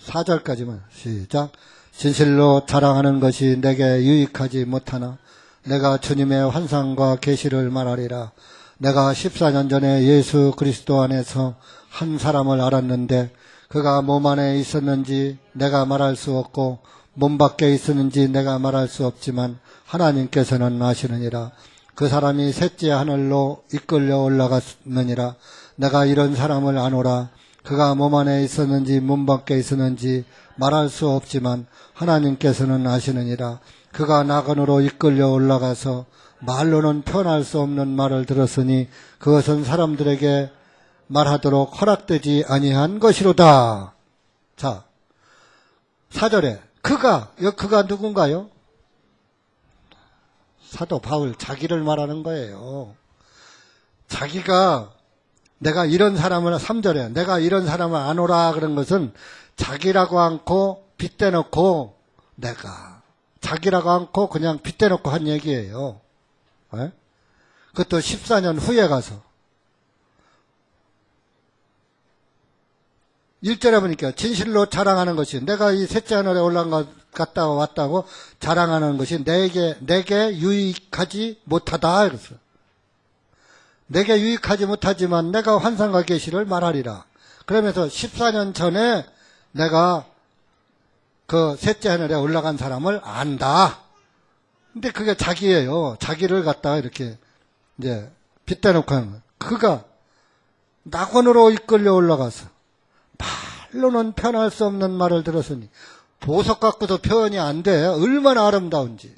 4절까지만 시작. 진실로 자랑하는 것이 내게 유익하지 못하나 내가 주님의 환상과 계시를 말하리라. 내가 14년 전에 예수 그리스도 안에서 한 사람을 알았는데 그가 몸 안에 있었는지 내가 말할 수 없고 몸 밖에 있었는지 내가 말할 수 없지만 하나님께서는 아시느니라. 그 사람이 셋째 하늘로 이끌려 올라갔느니라. 내가 이런 사람을 아노라. 그가 몸 안에 있었는지 몸 밖에 있었는지 말할 수 없지만 하나님께서는 아시느니라. 그가 낙원으로 이끌려 올라가서 말로는 표현할 수 없는 말을 들었으니 그것은 사람들에게 말하도록 허락되지 아니한 것이로다. 자, 4절에 그가 누군가요? 사도 바울 자기를 말하는 거예요. 자기가 내가 이런 사람을 3절에 내가 이런 사람을 아노라 그런 것은 자기라고 않고 빗대놓고 내가 자기라고 않고 그냥 빗대놓고 한 얘기예요. 네? 그것도 14년 후에 가서 1절에 보니까 진실로 자랑하는 것이 내가 이 셋째 하늘에 올라갔다 왔다고 자랑하는 것이 내게 유익하지 못하다. 그랬어요. 내게 유익하지 못하지만 내가 환상과 계시를 말하리라. 그러면서 14년 전에 내가 그 셋째 하늘에 올라간 사람을 안다. 근데 그게 자기예요. 자기를 갖다가 이렇게 이제 빗대놓고 하는 거예요. 그가 낙원으로 이끌려 올라가서 말로는 표현할 수 없는 말을 들었으니 보석 갖고도 표현이 안 돼. 얼마나 아름다운지.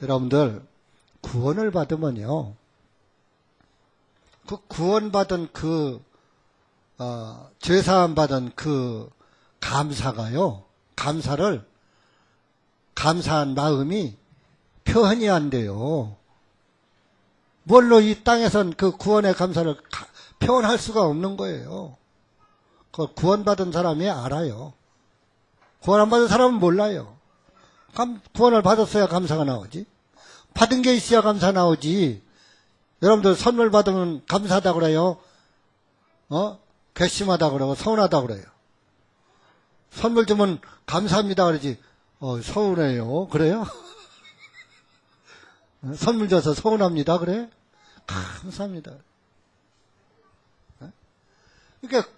여러분들 구원을 받으면요. 그 구원받은 죄사함 받은 그 감사가요. 감사한 마음이 표현이 안 돼요. 뭘로 이 땅에선 그 구원의 감사를 표현할 수가 없는 거예요. 그걸 구원받은 사람이 알아요. 구원 안 받은 사람은 몰라요. 구원을 받았어야 감사가 나오지. 받은 게 있어야 감사 나오지. 여러분들 선물 받으면 감사하다 그래요. 괘씸하다 그러고 서운하다 그래요. 선물 주면 감사합니다 그러지. 서운해요. 그래요? 선물 줘서 서운합니다. 그래? 감사합니다. 그러니까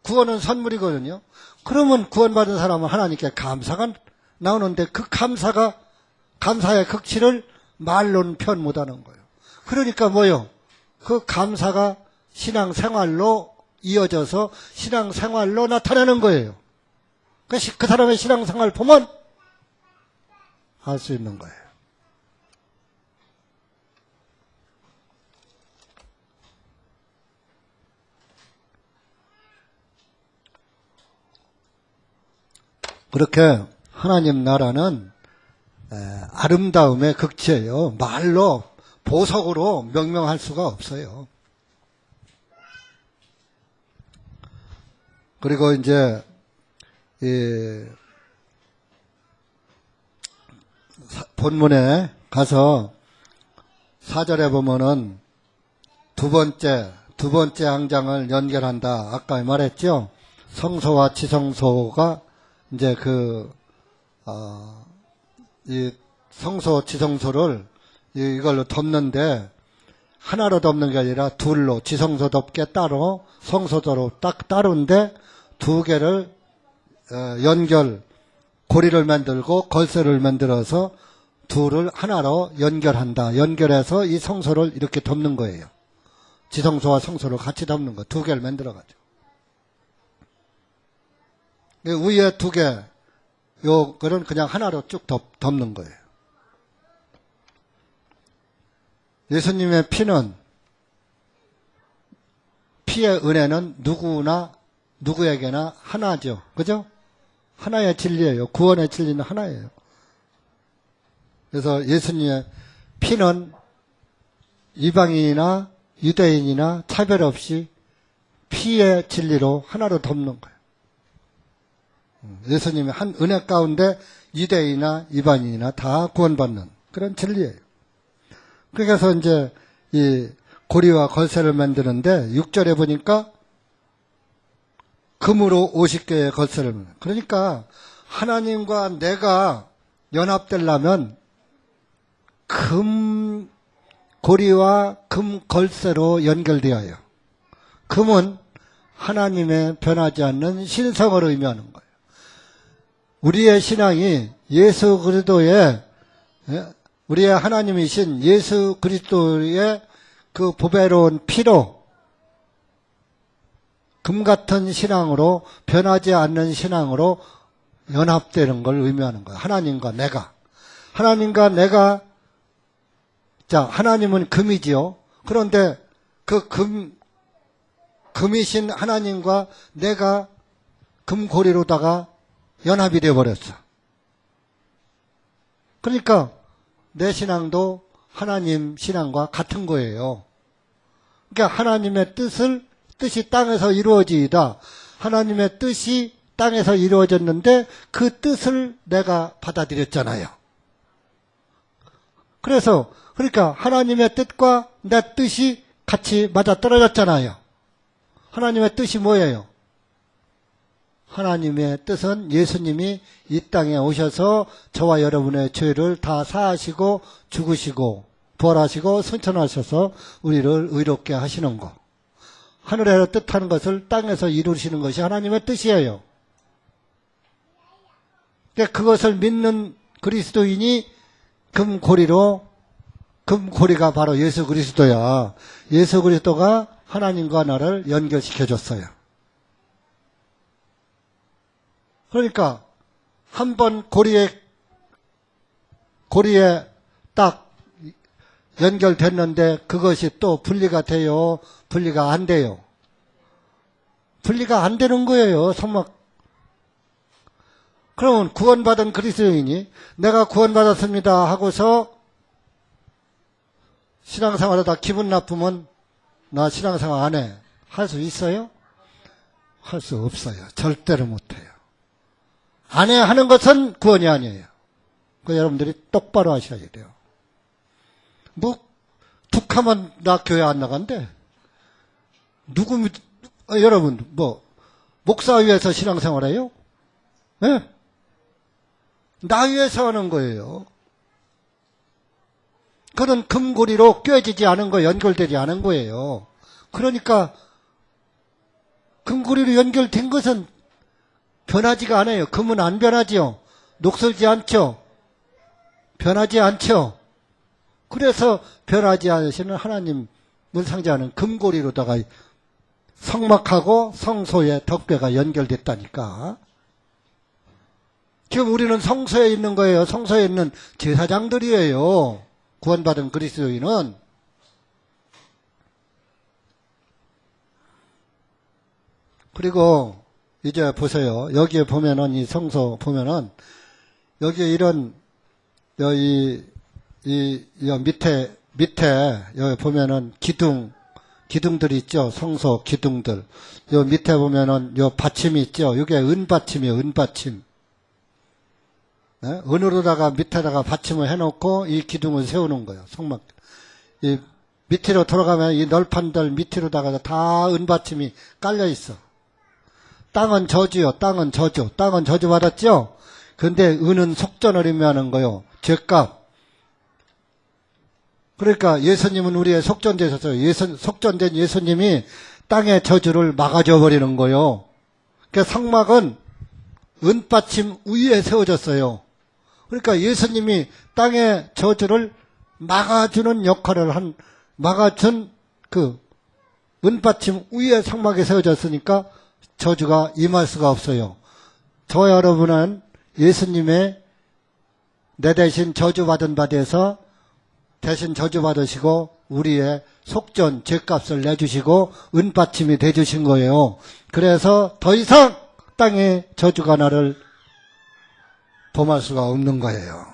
구원은 선물이거든요. 그러면 구원받은 사람은 하나님께 감사가 나오는데 그 감사의 극치를 말로는 표현 못하는 거예요. 그러니까 뭐요? 그 감사가 신앙생활로 이어져서 신앙생활로 나타나는 거예요. 그 사람의 신앙생활 보면 알 수 있는 거예요. 그렇게 하나님 나라는 아름다움의 극치예요. 말로 보석으로 명명할 수가 없어요. 그리고 이제 본문에 가서 4절에 보면은 두 번째 항장을 연결한다. 아까 말했죠. 성소와 지성소가 이제 이 성소 지성소를 이걸로 덮는데 하나로 덮는 게 아니라 둘로 지성소 덮게 따로 성소도로 딱 따로인데 두 개를 고리를 만들고 걸쇠를 만들어서 둘을 하나로 연결한다. 연결해서 이 성소를 이렇게 덮는 거예요. 지성소와 성소를 같이 덮는 거. 두 개를 만들어가지고. 위에 두 개, 요거는 그냥 하나로 쭉 덮는 거예요. 예수님의 피의 은혜는 누구에게나 하나죠. 그죠? 하나의 진리예요. 구원의 진리는 하나예요. 그래서 예수님의 피는 이방인이나 유대인이나 차별 없이 피의 진리로 하나로 덮는 거예요. 예수님의 한 은혜 가운데 유대인이나 이방인이나 다 구원받는 그런 진리예요. 그래서 이제 이 고리와 걸쇠를 만드는데 6절에 보니까 금으로 50개의 걸쇠를 만든다. 그러니까 하나님과 내가 연합되려면 금 고리와 금 걸쇠로 연결되어요. 금은 하나님의 변하지 않는 신성을 의미하는 거예요. 우리의 신앙이 예수 그리스도의 우리의 하나님이신 예수 그리스도의 그 보배로운 피로 금 같은 신앙으로 변하지 않는 신앙으로 연합되는 걸 의미하는 거예요. 하나님과 내가. 자, 하나님은 금이지요. 그런데 그 금이신 하나님과 내가 금고리로다가 연합이 되어버렸어. 그러니까 내 신앙도 하나님 신앙과 같은 거예요. 그러니까 하나님의 뜻이 땅에서 이루어지이다. 하나님의 뜻이 땅에서 이루어졌는데 그 뜻을 내가 받아들였잖아요. 그러니까 하나님의 뜻과 내 뜻이 같이 맞아떨어졌잖아요. 하나님의 뜻이 뭐예요? 하나님의 뜻은 예수님이 이 땅에 오셔서 저와 여러분의 죄를 다 사하시고 죽으시고 부활하시고 승천하셔서 우리를 의롭게 하시는 것. 하늘에서 뜻하는 것을 땅에서 이루시는 것이 하나님의 뜻이에요. 그것을 믿는 그리스도인이 금고리가 바로 예수 그리스도야. 예수 그리스도가 하나님과 나를 연결시켜줬어요. 그러니까 한 번 고리에 딱 연결됐는데 그것이 또 분리가 돼요? 분리가 안 돼요? 분리가 안 되는 거예요. 그러면 구원받은 그리스도인이 내가 구원받았습니다 하고서 신앙생활하다 기분 나쁘면 나 신앙생활 안 해. 할 수 있어요? 할 수 없어요. 절대로 못해요. 안 해 하는 것은 구원이 아니에요. 그 여러분들이 똑바로 하셔야 돼요. 툭하면 나 교회 안 나간대. 여러분, 목사 위해서 신앙생활해요? 예? 나 위해서 하는 거예요. 그는 금고리로 꿰어지지 않은 거, 연결되지 않은 거예요. 그러니까, 금고리로 연결된 것은 변하지가 않아요. 금은 안 변하지요. 녹슬지 않죠. 변하지 않죠. 그래서 변하지 않으시는 하나님을 상징하는 금고리로다가 성막하고 성소의 덕배가 연결됐다니까. 지금 우리는 성소에 있는 거예요. 성소에 있는 제사장들이에요. 구원받은 그리스도인은. 그리고 이제 보세요. 여기에 보면은 이 성소 보면은 여기에 이런 여기 이 밑에 여기 보면은 기둥들이 있죠. 성소 기둥들. 요 밑에 보면은 요 받침이 있죠. 이게 은받침이에요. 은받침. 네? 은으로다가 밑에다가 받침을 해놓고 이 기둥을 세우는 거예요. 성막. 이 밑으로 돌아가면 이 널판들 밑으로다가 다 은받침이 깔려 있어. 땅은 저주요. 땅은 저주 받았죠. 근데 은은 속전을 의미하는 거요. 죄값. 그러니까 예수님은 우리의 속전되셨어요. 속전된 예수님이 땅의 저주를 막아줘 버리는 거요. 그러니까 성막은 은받침 위에 세워졌어요. 그러니까 예수님이 땅의 저주를 막아주는 역할을 막아준 그 은받침 위에 성막에 세워졌으니까 저주가 임할 수가 없어요. 저와 여러분은 예수님의 내 대신 저주받은 바 돼서 대신 저주받으시고 우리의 속전, 죄값을 내주시고 은받침이 돼주신 거예요. 그래서 더 이상 땅에 저주가 나를 범할 수가 없는 거예요.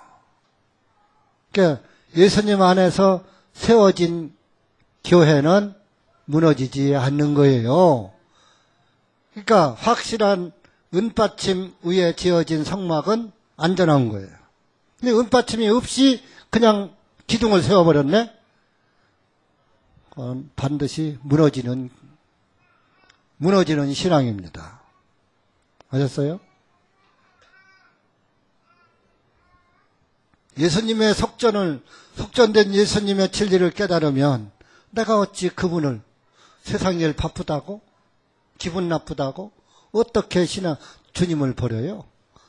그러니까 예수님 안에서 세워진 교회는 무너지지 않는 거예요. 그러니까 확실한 은받침 위에 지어진 성막은 안전한 거예요. 근데 은받침이 없이 그냥 기둥을 세워버렸네? 그건 반드시 무너지는 신앙입니다. 아셨어요? 예수님의 속전된 예수님의 진리를 깨달으면 내가 어찌 그분을 세상 일 바쁘다고? 기분 나쁘다고? 어떻게 주님을 버려요?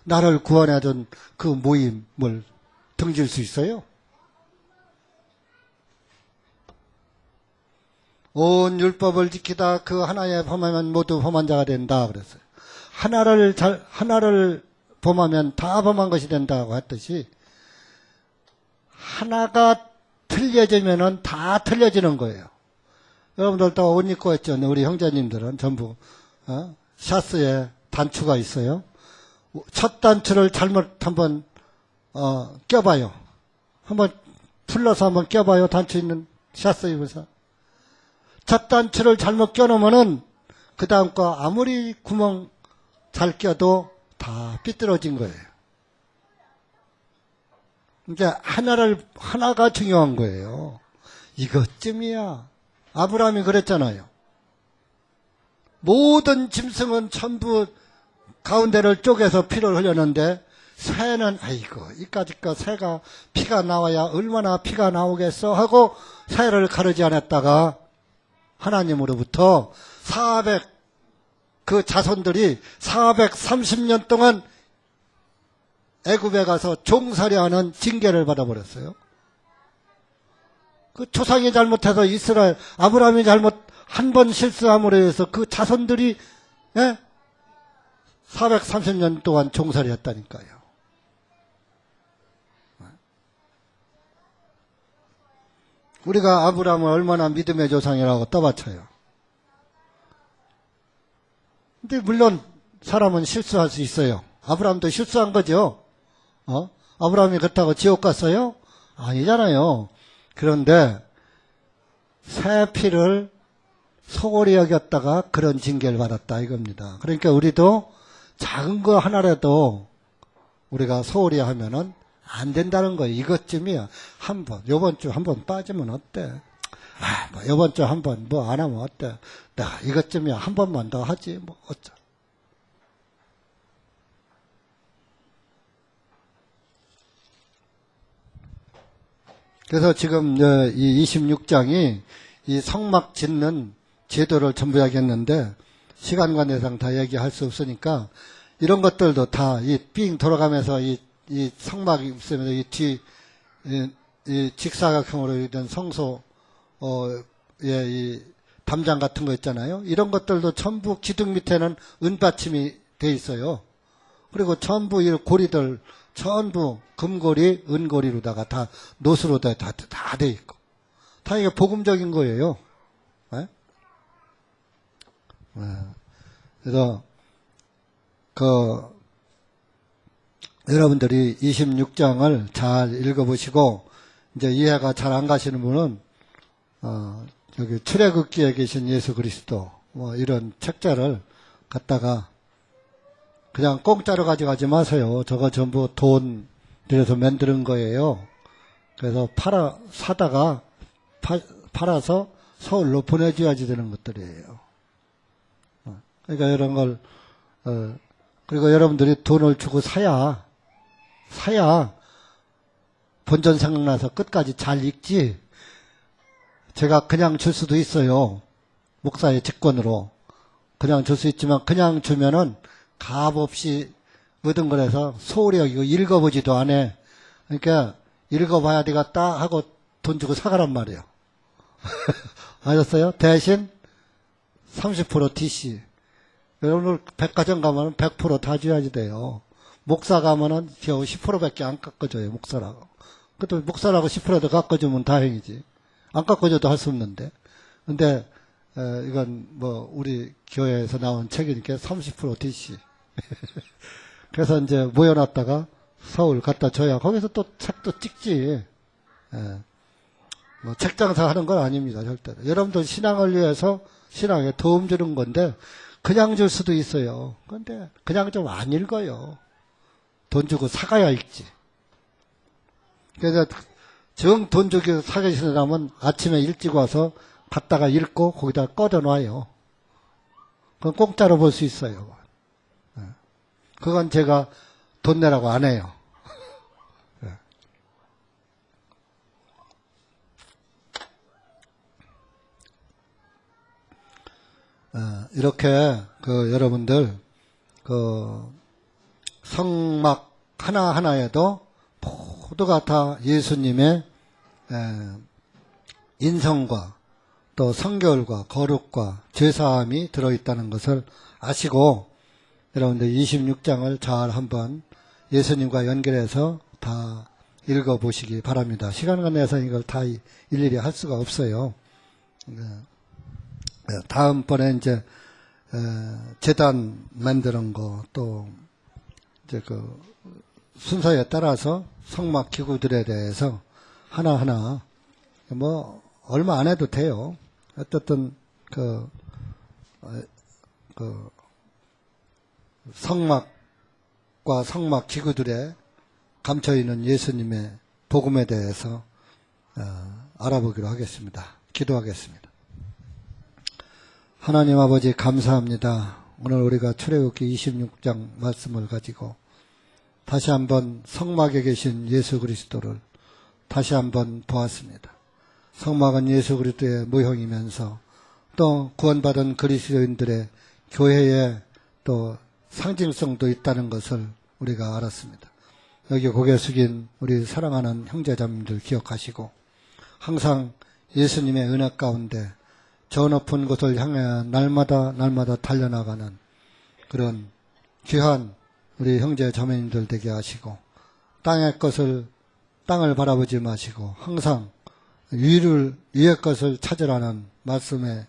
나를 구원하던 그 모임을 등질 수 있어요? 온 율법을 지키다 그 하나에 범하면 모두 범한 자가 된다 그랬어요. 하나를 범하면 다 범한 것이 된다고 했듯이 하나가 틀려지면은 다 틀려지는 거예요. 여러분들 다 옷 입고 했죠. 우리 형제님들은 전부 샤스에 단추가 있어요. 첫 단추를 잘못 한번 껴봐요. 한번 풀러서 한번 껴봐요. 단추 있는 샤스 입어서. 첫 단추를 잘못 껴놓으면은 그 다음 거 아무리 구멍 잘 껴도 다 삐뚤어진 거예요. 이제 하나가 중요한 거예요. 이것쯤이야. 아브라함이 그랬잖아요. 모든 짐승은 전부 가운데를 쪼개서 피를 흘렸는데 새는 아이고 이까짓 거 새가 피가 나와야 얼마나 피가 나오겠어 하고 새를 가르지 않았다가 하나님으로부터 그 자손들이 430년 동안 애굽에 가서 종살이하는 징계를 받아버렸어요. 그 조상이 잘못해서 아브라함이 한 번 실수함으로 해서 그 자손들이 430년 동안 종살이했다니까요. 우리가 아브라함을 얼마나 믿음의 조상이라고 떠받쳐요. 근데 물론 사람은 실수할 수 있어요. 아브라함도 실수한 거죠. 아브라함이 그렇다고 지옥 갔어요? 아니잖아요. 그런데 새 피를 소홀히 여겼다가 그런 징계를 받았다 이겁니다. 그러니까 우리도 작은 거 하나라도 우리가 소홀히 하면은 안 된다는 거예요. 이것쯤이야. 요번 주 한번 빠지면 어때? 요번 주 한번 안 하면 어때? 내가 이것쯤이야. 한 번만 더 하지. 어쩌. 그래서 지금 이 26장이 이 성막 짓는 제도를 전부 이야기했는데 시간 관계상 다 얘기할 수 없으니까 이런 것들도 다 삥 돌아가면서 이 성막이 있으면서 이 직사각형으로 된 성소의 이 담장 같은 거 있잖아요. 이런 것들도 전부 기둥 밑에는 은받침이 돼 있어요. 그리고 전부 이 고리들 전부 금고리, 은고리로다가 다 노수로 다 돼 있고 다 이게 복음적인 거예요. 네? 그래서 여러분들이 26장을 잘 읽어보시고 이제 이해가 잘 안 가시는 분은 여기 출애굽기에 계신 예수 그리스도 이런 책자를 갖다가 그냥 공짜로 가져가지 마세요. 저거 전부 돈 들여서 만드는 거예요. 그래서 사다가 팔아서 서울로 보내줘야지 되는 것들이에요. 그러니까 이런 걸 그리고 여러분들이 돈을 주고 사야 본전 생각나서 끝까지 잘 읽지. 제가 그냥 줄 수도 있어요. 목사의 직권으로 그냥 줄 수 있지만 그냥 주면은 값없이 얻은 거라서 소홀히 여기고 읽어보지도 않아. 그러니까 읽어봐야 되겠다 하고 돈 주고 사가란 말이에요. 아셨어요? 대신 30% DC. 여러분들 백화점 가면은 100% 다 줘야지 돼요. 목사 가면은 겨우 10%밖에 안 깎아줘요. 목사라고. 그것도 목사라고 10%도 깎아주면 다행이지. 안 깎아줘도 할 수 없는데. 근데 이건 뭐 우리 교회에서 나온 책이니까 30% DC. 그래서 이제 모여놨다가 서울 갖다 줘야 거기서 또 책도 찍지. 예. 뭐 책장사 하는 건 아닙니다, 절대로. 여러분들 신앙을 위해서 신앙에 도움 주는 건데 그냥 줄 수도 있어요. 근데 그냥 좀 안 읽어요. 돈 주고 사가야 읽지. 그래서 정 돈 주고 사계시는 사람은 아침에 일찍 와서 갖다가 읽고 거기다 꺼져놔요. 그건 공짜로 볼 수 있어요. 그건 제가 돈 내라고 안 해요. 이렇게 여러분들 성막 하나하나에도 모두가 다 예수님의 인성과 또 성결과 거룩과 죄사함이 들어있다는 것을 아시고 여러분들 26장을 잘 한번 예수님과 연결해서 다 읽어보시기 바랍니다. 시간을 내서 이걸 다 일일이 할 수가 없어요. 다음번에 이제 제단 만드는 거 또 이제 순서에 따라서 성막 기구들에 대해서 하나하나 뭐 얼마 안 해도 돼요. 어쨌든 성막과 성막 기구들에 감춰 있는 예수님의 복음에 대해서 알아보기로 하겠습니다. 기도하겠습니다. 하나님 아버지 감사합니다. 오늘 우리가 출애굽기 26장 말씀을 가지고 다시 한번 성막에 계신 예수 그리스도를 다시 한번 보았습니다. 성막은 예수 그리스도의 모형이면서 또 구원받은 그리스도인들의 교회에 또 상징성도 있다는 것을 우리가 알았습니다. 여기 고개 숙인 우리 사랑하는 형제자매들 기억하시고 항상 예수님의 은혜 가운데 저 높은 곳을 향해 날마다 달려나가는 그런 귀한 우리 형제 자매님들 되게 하시고 땅의 땅을 바라보지 마시고 항상 위의 것을 찾으라는 말씀에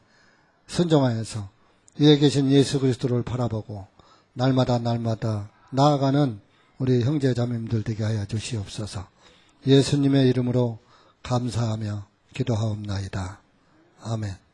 순종하여서 위에 계신 예수 그리스도를 바라보고 날마다 나아가는 우리 형제 자매님들 되게 하여 주시옵소서. 예수님의 이름으로 감사하며 기도하옵나이다. 아멘.